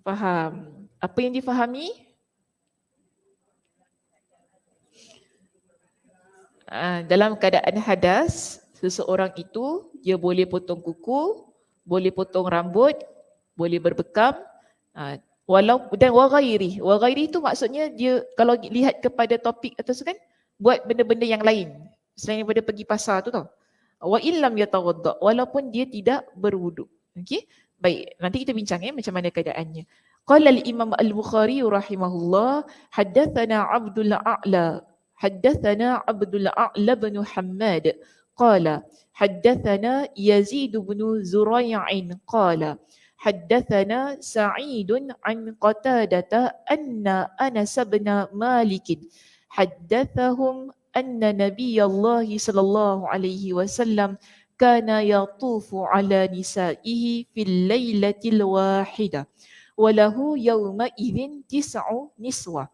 A: Faham. Apa yang difahami? Dalam keadaan hadas, seseorang itu dia boleh potong kuku, boleh potong rambut, boleh berbekam, dan wa ghairi. Wa ghairi itu maksudnya dia kalau lihat kepada topik atas kan, buat benda-benda yang lain selain daripada pergi pasar tu tau. Wa illam yatawadda, walaupun dia tidak berwuduk. Okey. Baik, nanti kita bincang macam mana keadaannya. Qala al-Imam Al-Bukhari rahimahullah, haddatsana Abdul A'la, haddatsana Abdul A'la bin Hammad qala haddatsana Yazid bin Zurai'in qala haddatsana Sa'idun an Qatadata anna Anas bin Malik haddatsahum anna Nabiyallahi sallallahu alaihi wasallam kana yatufu ala nisaihi fil lailatil wahidah walahu yawma idzin tis'u niswah.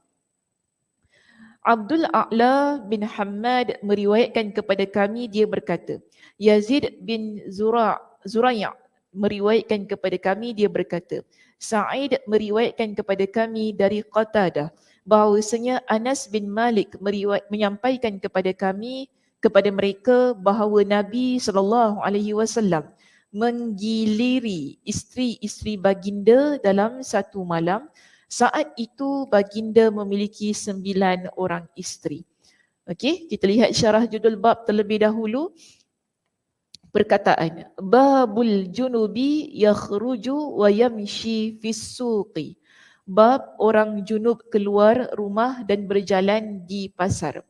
A: Abdul A'la bin Hammad meriwayatkan kepada kami, dia berkata, Yazid bin Zuraya meriwayatkan kepada kami, dia berkata, Sa'id meriwayatkan kepada kami dari Qatadah bahawasanya Anas bin Malik menyampaikan kepada kami, kepada mereka bahawa Nabi SAW menggiliri isteri-isteri baginda dalam satu malam. Saat itu baginda memiliki 9 orang isteri. Okey, kita lihat syarah judul bab terlebih dahulu. Perkataan babul junubi yakhruju wa yamshi fis suqi. Bab orang junub keluar rumah dan berjalan di pasar.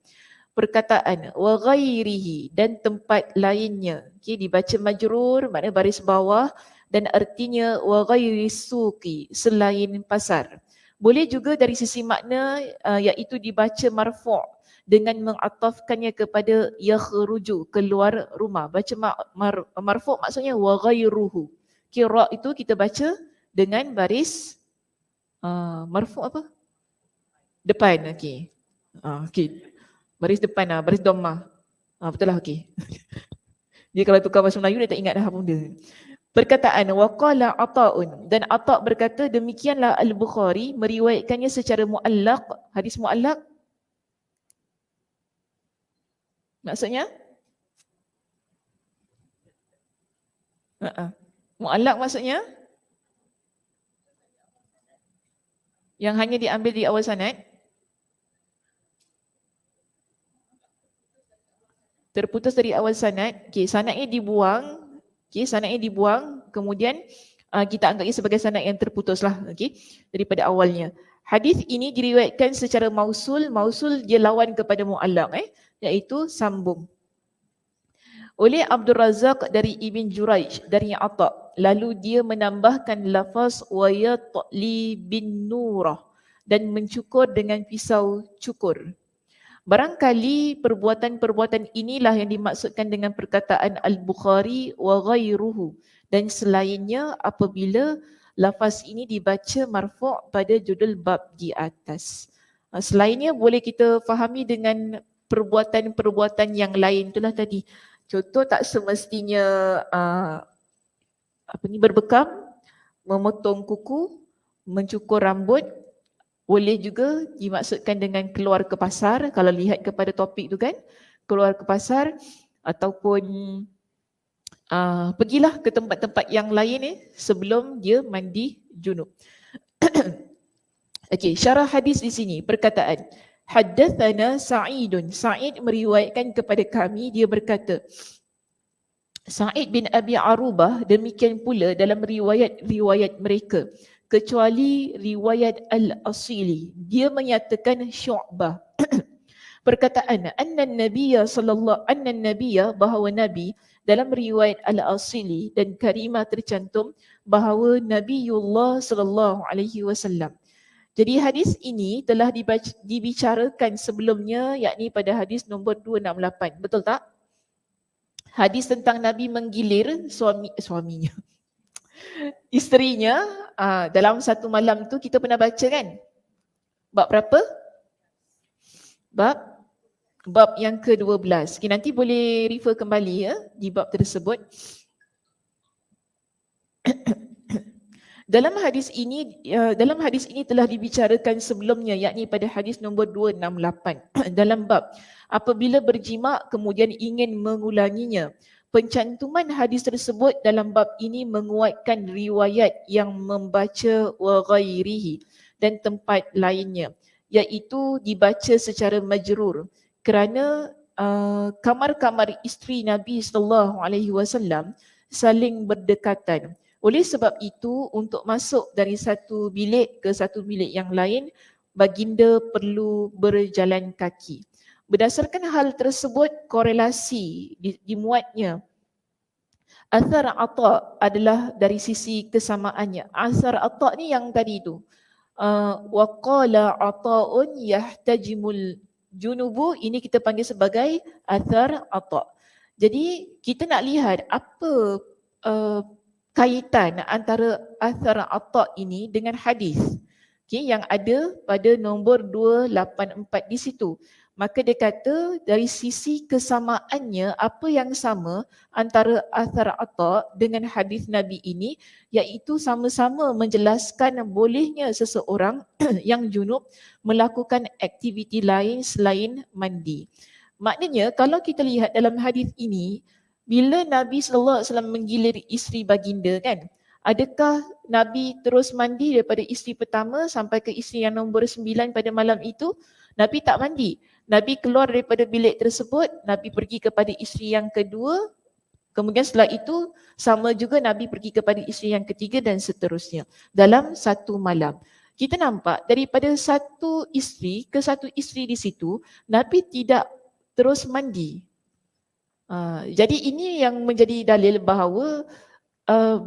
A: Perkataan wa ghairihi dan tempat lainnya. Okey, dibaca majrur makna baris bawah dan artinya wa ghairi suqi, selain pasar. Boleh juga dari sisi makna iaitu dibaca marfu' dengan mengatafkannya kepada yakhruju, keluar rumah. Baca marfu' maksudnya wa ghairuhu. Kira itu kita baca dengan baris marfu' apa? Depan. Okey. Okey. Baris depan baris dhammah. Betul lah, okey. Dia kalau tukar bahasa Melayu dia tak ingat dah apa benda. Perkataan waqala Ata'un, dan Ata' berkata, demikianlah Al-Bukhari meriwayatkannya secara mu'allaq. Hadis mu'allaq maksudnya? Mu'allaq maksudnya? Yang hanya diambil di awal sanad? Terputus dari awal sanad. Okey, sanadnya dibuang. Okey, sanadnya dibuang, kemudian kita anggapnya sebagai sanad yang terputus lah, okey, daripada awalnya. Hadis ini diriwayatkan secara mausul. Mausul dia lawan kepada mu'allaq, iaitu sambung. Oleh Abdul Razak dari Ibn Jurayj dari Ata'. Lalu dia menambahkan lafaz wa yatli bin nurah dan mencukur dengan pisau cukur. Barangkali perbuatan-perbuatan inilah yang dimaksudkan dengan perkataan Al-Bukhari wa ghairuhu, dan selainnya apabila lafaz ini dibaca marfu' pada judul bab di atas. Selainnya boleh kita fahami dengan perbuatan-perbuatan yang lain, itulah tadi. Contoh, tak semestinya berbekam, memotong kuku, mencukur rambut. Boleh juga dimaksudkan dengan keluar ke pasar, kalau lihat kepada topik tu kan, keluar ke pasar ataupun pergilah ke tempat-tempat yang lain sebelum dia mandi junub. Okey, syarah hadis di sini, perkataan haddatsana Sa'idun. Sa'id meriwayatkan kepada kami, dia berkata, Sa'id bin Abi Arubah, demikian pula dalam riwayat-riwayat mereka, kecuali riwayat Al-Asili, dia menyatakan Syu'bah. Perkataan anna-nabiyya bahawa Nabi, dalam riwayat Al-Asili dan Karimah tercantum bahawa Nabiullah sallallahu alaihi wasallam. Jadi hadis ini telah dibicarakan sebelumnya, yakni pada hadis nombor 268. Betul tak? Hadis tentang Nabi menggilir suaminya. Isterinya dalam satu malam tu kita pernah baca kan? Bab berapa? Bab yang ke-12. Okay, nanti boleh refer kembali di bab tersebut. Dalam hadis ini telah dibicarakan sebelumnya, yakni pada hadis nombor 268 dalam bab apabila berjima kemudian ingin mengulanginya. Pencantuman hadis tersebut dalam bab ini menguatkan riwayat yang membaca wa ghairihi dan tempat lainnya, iaitu dibaca secara majrur, kerana kamar-kamar isteri Nabi SAW saling berdekatan. Oleh sebab itu, untuk masuk dari satu bilik ke satu bilik yang lain, baginda perlu berjalan kaki. Berdasarkan hal tersebut, korelasi dimuatnya Athar Ata adalah dari sisi kesamaannya. Athar Ata ni yang tadi tu. Wa qala Ata'un yahtajimul junubu, ini kita panggil sebagai Athar Ata. Jadi kita nak lihat apa kaitan antara Athar Ata ini dengan hadis. Okay, yang ada pada nombor 284 di situ. Maka dia kata dari sisi kesamaannya, apa yang sama antara Athar Ata dengan hadis Nabi ini, iaitu sama-sama menjelaskan bolehnya seseorang yang junub melakukan aktiviti lain selain mandi. Maknanya kalau kita lihat dalam hadis ini, bila Nabi SAW menggilir isteri baginda kan, adakah Nabi terus mandi daripada isteri pertama sampai ke isteri yang nombor 9 pada malam itu? Nabi tak mandi. Nabi keluar daripada bilik tersebut, Nabi pergi kepada isteri yang kedua, kemudian setelah itu sama juga Nabi pergi kepada isteri yang ketiga dan seterusnya dalam satu malam. Kita nampak daripada satu isteri ke satu isteri di situ, Nabi tidak terus mandi. Jadi ini yang menjadi dalil bahawa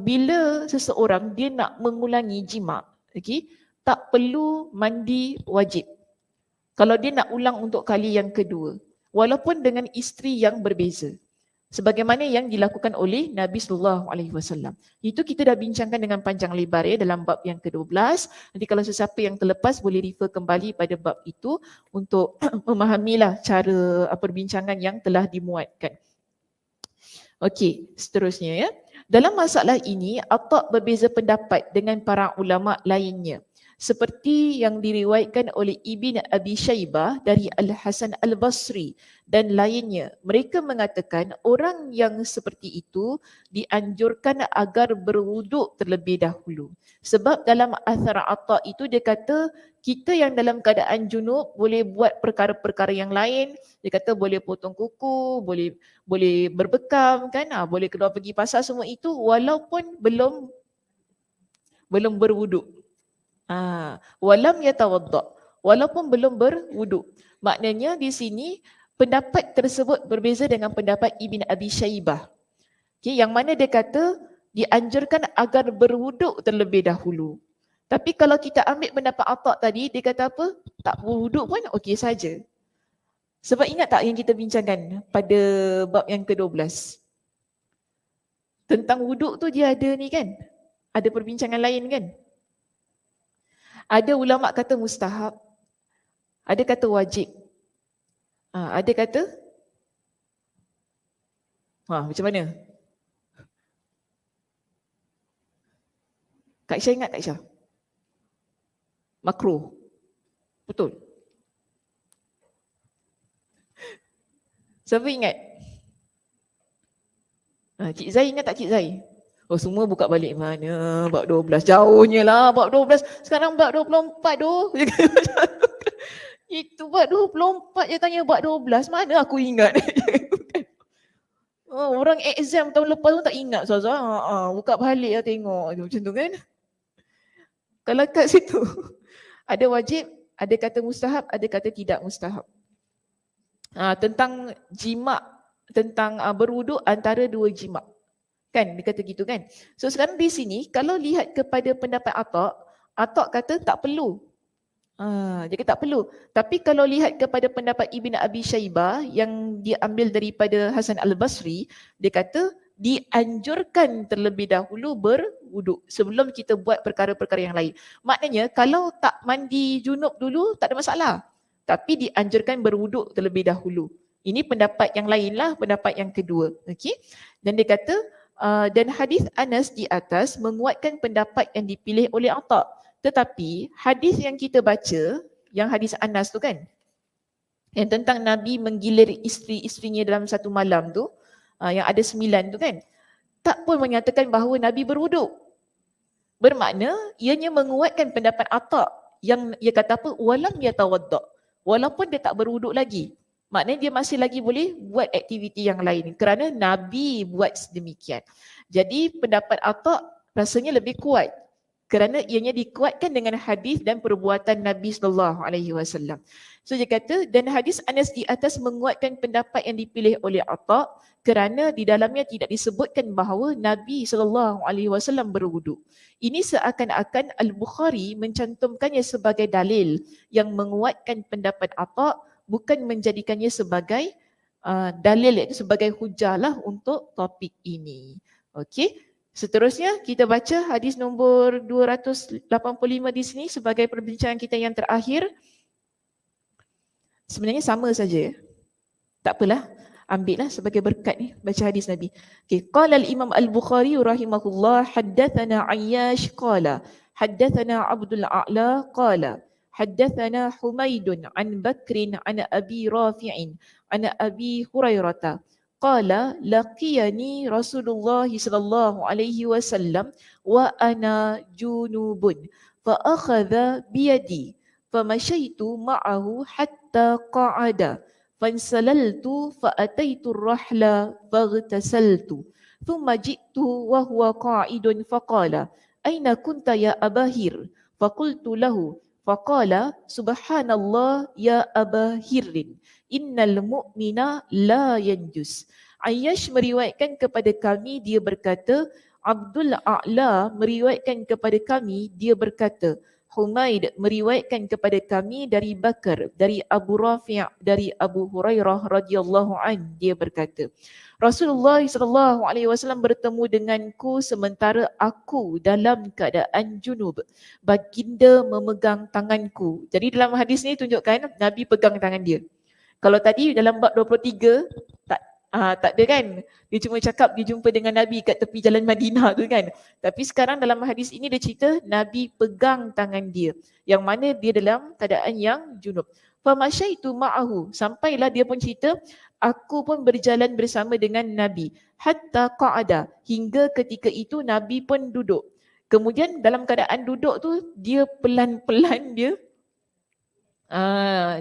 A: bila seseorang dia nak mengulangi jima', okay, tak perlu mandi wajib. Kalau dia nak ulang untuk kali yang kedua, walaupun dengan isteri yang berbeza, sebagaimana yang dilakukan oleh Nabi SAW. Itu kita dah bincangkan dengan panjang lebar ya dalam bab yang ke-12. Nanti kalau sesiapa yang terlepas boleh refer kembali pada bab itu untuk memahamilah cara perbincangan yang telah dimuatkan. Okey, seterusnya ya. Dalam masalah ini, Atta' berbeza pendapat dengan para ulama lainnya. Seperti yang diriwayatkan oleh Ibn Abi Shaybah dari Al-Hasan Al-Basri dan lainnya. Mereka mengatakan orang yang seperti itu dianjurkan agar berwuduk terlebih dahulu. Sebab dalam Athar Atta' itu dia kata kita yang dalam keadaan junub boleh buat perkara-perkara yang lain. Dia kata boleh potong kuku, boleh berbekam kan, boleh keluar pergi pasar, semua itu walaupun belum berwuduk. Walam yatawadda, walaupun belum berwuduk. Maknanya di sini pendapat tersebut berbeza dengan pendapat Ibn Abi Shaybah. Okay, yang mana dia kata dianjurkan agar berwuduk terlebih dahulu. Tapi kalau kita ambil pendapat Atta' tadi, dia kata apa? Tak berwuduk pun okey saja. Sebab ingat tak yang kita bincangkan pada bab yang ke-12? Tentang wuduk tu dia ada ni kan? Ada perbincangan lain kan? Ada ulama kata mustahab, ada kata wajib, ada kata macam mana? Kak Isha ingat tak Isha? Makruh. Betul. Siapa ingat? Cik Zai ingat tak Cik Zai? Oh, semua buka balik mana? Bab 12. Jauhnya lah bab 12. Sekarang bab 24 doh. Itu bab 24 je tanya bab 12. Mana aku ingat? Orang exam tahun lepas pun tak ingat Ustazah. Buka balik lah tengok. Macam tu kan? Kalau kat situ ada wajib, ada kata mustahab, ada kata tidak mustahab. Tentang jima', tentang berwuduk antara dua jima'. Kan dia kata gitu kan. So sekarang di sini kalau lihat kepada pendapat Atta' kata tak perlu. Dia kata tak perlu. Tapi kalau lihat kepada pendapat Ibn Abi Shaybah yang diambil daripada Hasan Al-Basri, dia kata dianjurkan terlebih dahulu berwuduk sebelum kita buat perkara-perkara yang lain. Maknanya kalau tak mandi junub dulu tak ada masalah. Tapi dianjurkan berwuduk terlebih dahulu. Ini pendapat yang lain lah, pendapat yang kedua. Okay? Dan dia kata dan hadis Anas di atas menguatkan pendapat yang dipilih oleh Atta'. Tetapi hadis yang kita baca, yang hadis Anas tu kan, yang tentang Nabi menggilir isteri-isterinya dalam satu malam tu, yang ada 9 tu kan, tak pun menyatakan bahawa Nabi berwuduk. Bermakna ianya menguatkan pendapat Atta' yang ia kata apa? Walam yatawadda. Walaupun dia tak berwuduk lagi. Maknanya dia masih lagi boleh buat aktiviti yang lain kerana Nabi buat sedemikian. Jadi pendapat Atha rasanya lebih kuat kerana ianya dikuatkan dengan hadis dan perbuatan Nabi sallallahu alaihi wasallam. So dia kata, dan hadis Anas di atas menguatkan pendapat yang dipilih oleh Atha kerana di dalamnya tidak disebutkan bahawa Nabi sallallahu alaihi wasallam berwuduk. Ini seakan-akan Al-Bukhari mencantumkannya sebagai dalil yang menguatkan pendapat Atha, bukan menjadikannya sebagai dalil, iaitu sebagai hujah lah untuk topik ini. Okey. Seterusnya kita baca hadis nombor 285 di sini sebagai perbincangan kita yang terakhir. Sebenarnya sama saja. Tak apalah, ambillah sebagai berkat ni baca hadis Nabi. Okay. Qala al-Imam Al-Bukhari rahimahullah haddathana Ayyash qala haddathana Abdul A'la qala haddathana Humaidun an Bakrin an Abi Rafi'in an Abi Hurairah qala laqiyani Rasulullah sallallahu alaihi wasallam wa ana junubun fa akhadha biyadi famashaitu ma'ahu hatta qa'ada fansalaltu fa'ataitu ar-rahla faghtasaltu thumma ji'tu wa huwa qa'idun faqala aina kunta ya Abahir faqultu lahu faqala subhanallah ya Abahirrin innal mu'mina la yanjus. Ayyash meriwayatkan kepada kami, dia berkata, Abdul A'la meriwayatkan kepada kami, dia berkata, Humaid meriwayatkan kepada kami dari Bakar, dari Abu Rafi', dari Abu Hurairah radhiyallahu an, dia berkata, Rasulullah sallallahu alaihi wasallam bertemu denganku sementara aku dalam keadaan junub. Baginda memegang tanganku. Jadi dalam hadis ni tunjukkan Nabi pegang tangan dia. Kalau tadi dalam bab 23 tak ada kan. Dia cuma cakap dia jumpa dengan Nabi kat tepi jalan Madinah tu kan. Tapi sekarang dalam hadis ini dia cerita Nabi pegang tangan dia. Yang mana dia dalam keadaan yang junub. Famasyaitu ma'ahu. Sampailah dia pun cerita, aku pun berjalan bersama dengan Nabi. Hatta qa'ada. Hingga ketika itu Nabi pun duduk. Kemudian dalam keadaan duduk tu dia pelan-pelan dia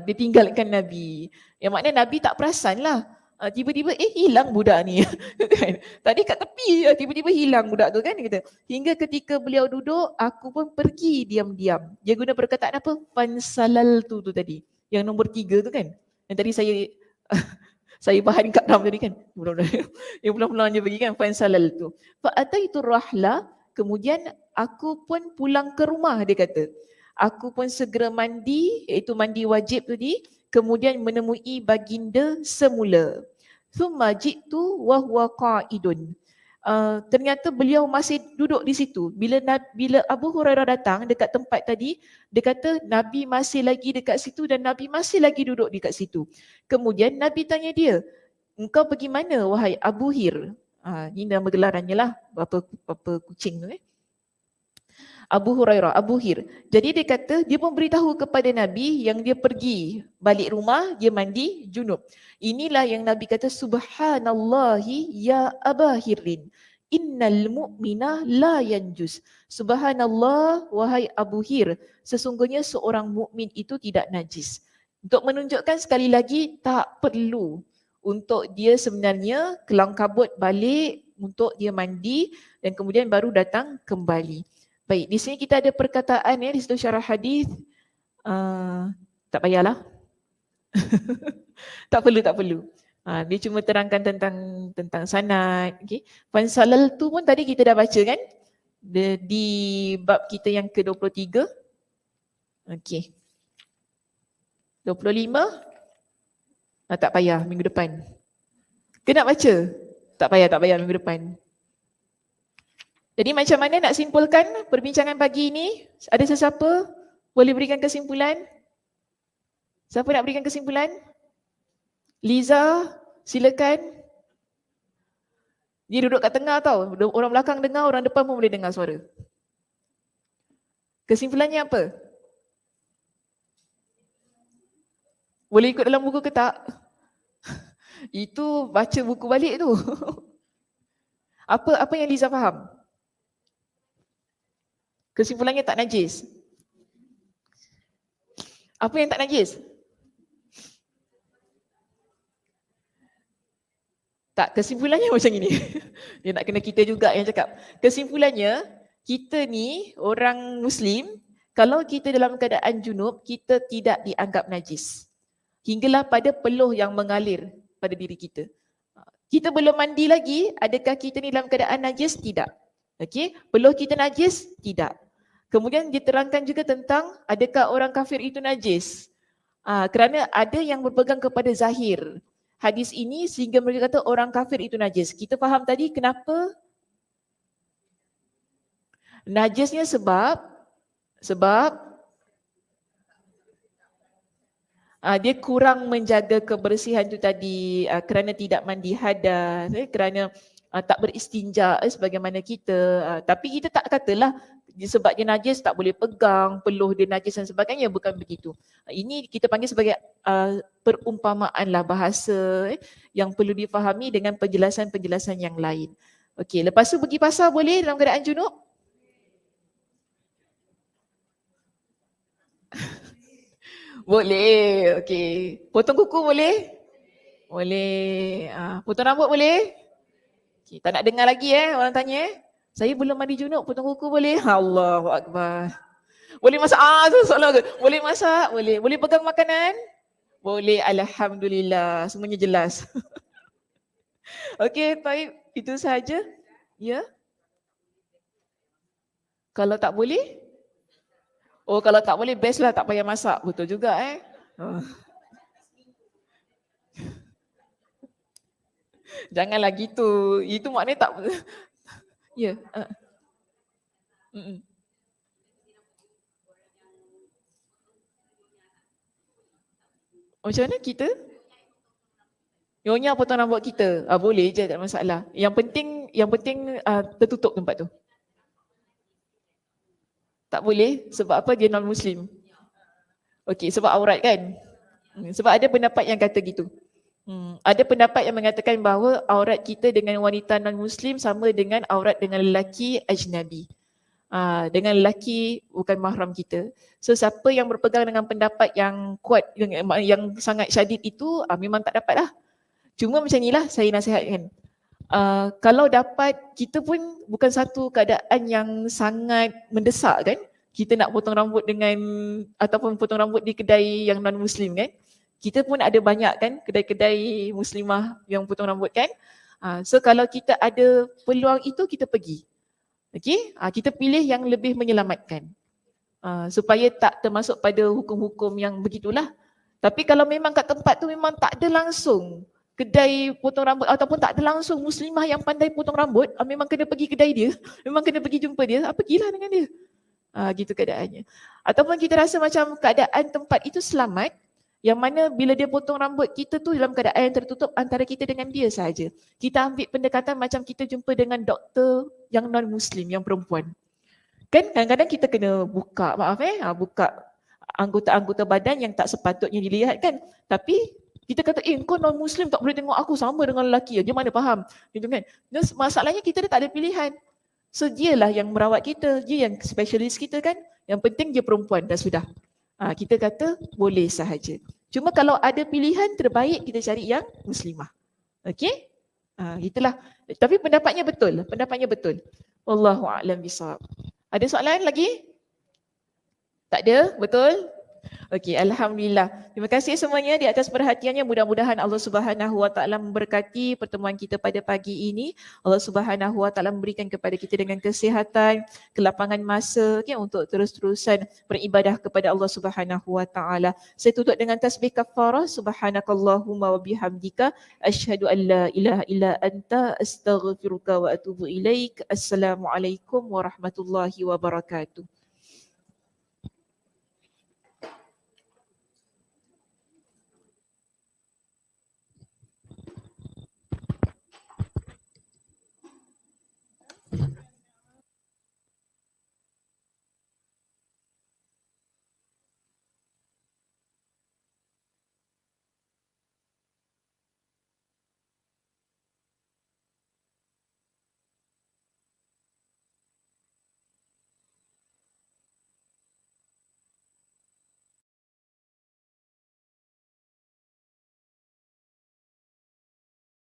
A: dia tinggalkan Nabi. Yang maknanya Nabi tak perasan lah. Tiba-tiba hilang budak ni. Kan? Tadi kat tepi tiba-tiba hilang budak tu kan. Dia kata, hingga ketika beliau duduk aku pun pergi diam-diam. Dia guna perkataan apa? Fansalal tu tadi. Yang nombor 3 tu kan. Yang tadi saya saya bahan kat dalam tadi kan. Yang pulang-pulang je pergi kan. Fansalal tu. Fa'ataitu rahla. Kemudian aku pun pulang ke rumah, dia kata. Aku pun segera mandi, iaitu mandi wajib tadi, kemudian menemui baginda semula. Thumma ji'tu wa huwa qa'idun. Ternyata beliau masih duduk di situ. Bila Abu Hurairah datang dekat tempat tadi, dia kata Nabi masih lagi dekat situ dan Nabi masih lagi duduk dekat situ. Kemudian Nabi tanya dia, engkau pergi mana wahai Abu Hir? Ini nama gelarannya lah, apa kucing tu Abu Hurairah, Abu Hir. Jadi dia kata, dia pun beritahu kepada Nabi yang dia pergi balik rumah, dia mandi, junub. Inilah yang Nabi kata, Subhanallahi ya Abahirin. Innal mu'mina la yanjus. Subhanallah, wahai Abu Hir. Sesungguhnya seorang mukmin itu tidak najis. Untuk menunjukkan sekali lagi, tak perlu untuk dia sebenarnya kelang kabut balik untuk dia mandi dan kemudian baru datang kembali. Baik, di sini kita ada perkataan di situ syarah hadis. Tak payahlah. tak perlu. Dia cuma terangkan tentang sanad. Okay. Fansalal tu pun tadi kita dah baca kan? Di bab kita yang ke-23. Okey. 25. Tak payah minggu depan. Kena baca? Tak payah minggu depan. Jadi macam mana nak simpulkan perbincangan pagi ini? Ada sesiapa boleh berikan kesimpulan? Siapa nak berikan kesimpulan? Liza, silakan. Dia duduk kat tengah tau. Orang belakang dengar, orang depan pun boleh dengar suara. Kesimpulannya apa? Boleh ikut dalam buku ke tak? Itu baca buku balik tu. Apa yang Liza faham? Kesimpulannya tak najis. Apa yang tak najis? Tak, kesimpulannya macam ini. Dia nak kena kita juga yang cakap. Kesimpulannya, kita ni orang Muslim, kalau kita dalam keadaan junub, kita tidak dianggap najis. Hinggalah pada peluh yang mengalir pada diri kita. Kita belum mandi lagi, adakah kita ni dalam keadaan najis? Tidak. Okey, peluh kita najis? Tidak. Kemudian diterangkan juga tentang adakah orang kafir itu najis? Kerana ada yang berpegang kepada zahir hadis ini sehingga mereka kata orang kafir itu najis. Kita faham tadi kenapa? Najisnya sebab dia kurang menjaga kebersihan tu tadi, kerana tidak mandi hadas, kerana tak beristinja sebagaimana kita. Tapi kita tak katalah sebab dia najis tak boleh pegang, peluh dia najis dan sebagainya, bukan begitu. Ini kita panggil sebagai perumpamaan lah bahasa yang perlu difahami dengan penjelasan-penjelasan yang lain. Okey, lepas tu pergi pasar boleh dalam keadaan junub? Boleh, okey. Potong kuku boleh? Boleh. Potong rambut boleh? Okay, tak nak dengar lagi orang tanya Saya belum mandi junub, potong kuku boleh? Allahu Akbar. Boleh masak? Soalan tu. Boleh masak? Boleh. Boleh pegang makanan? Boleh. Alhamdulillah. Semuanya jelas. Okey, baik. Itu sahaja. Ya. Kalau tak boleh? Oh, kalau tak boleh best lah tak payah masak. Betul juga Janganlah gitu. Itu maknanya tak ya. Macam mana kita? Nyonya potong rambut kita. Boleh je, tak ada masalah. Yang penting tertutup tempat tu. Tak boleh sebab apa? Dia non-Muslim. Okey, sebab aurat kan? Sebab ada pendapat yang kata gitu. Ada pendapat yang mengatakan bahawa aurat kita dengan wanita non-Muslim sama dengan aurat dengan lelaki ajnabi. Dengan lelaki bukan mahram kita. So siapa yang berpegang dengan pendapat yang kuat, yang sangat syadid itu, memang tak dapat lah. Cuma macam inilah saya nasihatkan. Kalau dapat, kita pun bukan satu keadaan yang sangat mendesak kan. Kita nak potong rambut ataupun potong rambut di kedai yang non-Muslim kan. Kita pun ada banyak kan kedai-kedai muslimah yang potong rambut kan. So kalau kita ada peluang itu, kita pergi. Okey, kita pilih yang lebih menyelamatkan. Supaya tak termasuk pada hukum-hukum yang begitulah. Tapi kalau memang kat tempat tu memang tak ada langsung kedai potong rambut ataupun tak ada langsung muslimah yang pandai potong rambut, memang kena pergi kedai dia, memang kena pergi jumpa dia, pergilah dengan dia. Gitu keadaannya. Ataupun kita rasa macam keadaan tempat itu selamat, yang mana bila dia potong rambut kita tu dalam keadaan yang tertutup antara kita dengan dia saja. Kita ambil pendekatan macam kita jumpa dengan doktor yang non-Muslim, yang perempuan. Kan kadang-kadang kita kena buka, buka anggota-anggota badan yang tak sepatutnya dilihat kan. Tapi kita kata, kau non-Muslim tak boleh tengok aku sama dengan lelaki. Dia mana faham? Gitu kan. Dan masalahnya kita dah tak ada pilihan. So dialah yang merawat kita, dia yang spesialis kita kan. Yang penting dia perempuan, dah sudah. Kita kata boleh sahaja. Cuma kalau ada pilihan, terbaik kita cari yang muslimah. Okey? Itulah. Tapi pendapatnya betul. Wallahu a'lam bishawab. Ada soalan lagi? Tak ada? Betul? Okey, alhamdulillah. Terima kasih semuanya di atas perhatiannya. Mudah-mudahan Allah Subhanahu Wa Taala memberkati pertemuan kita pada pagi ini. Allah Subhanahu Wa Taala memberikan kepada kita dengan kesihatan, kelapangan masa untuk terus-terusan beribadah kepada Allah Subhanahu Wa Taala. Saya tutup dengan tasbih kafarah. Subhanakallahumma wa bihamdika asyhadu an la ilaha illa anta astaghfiruka wa atubu ilaik. Assalamualaikum warahmatullahi wabarakatuh.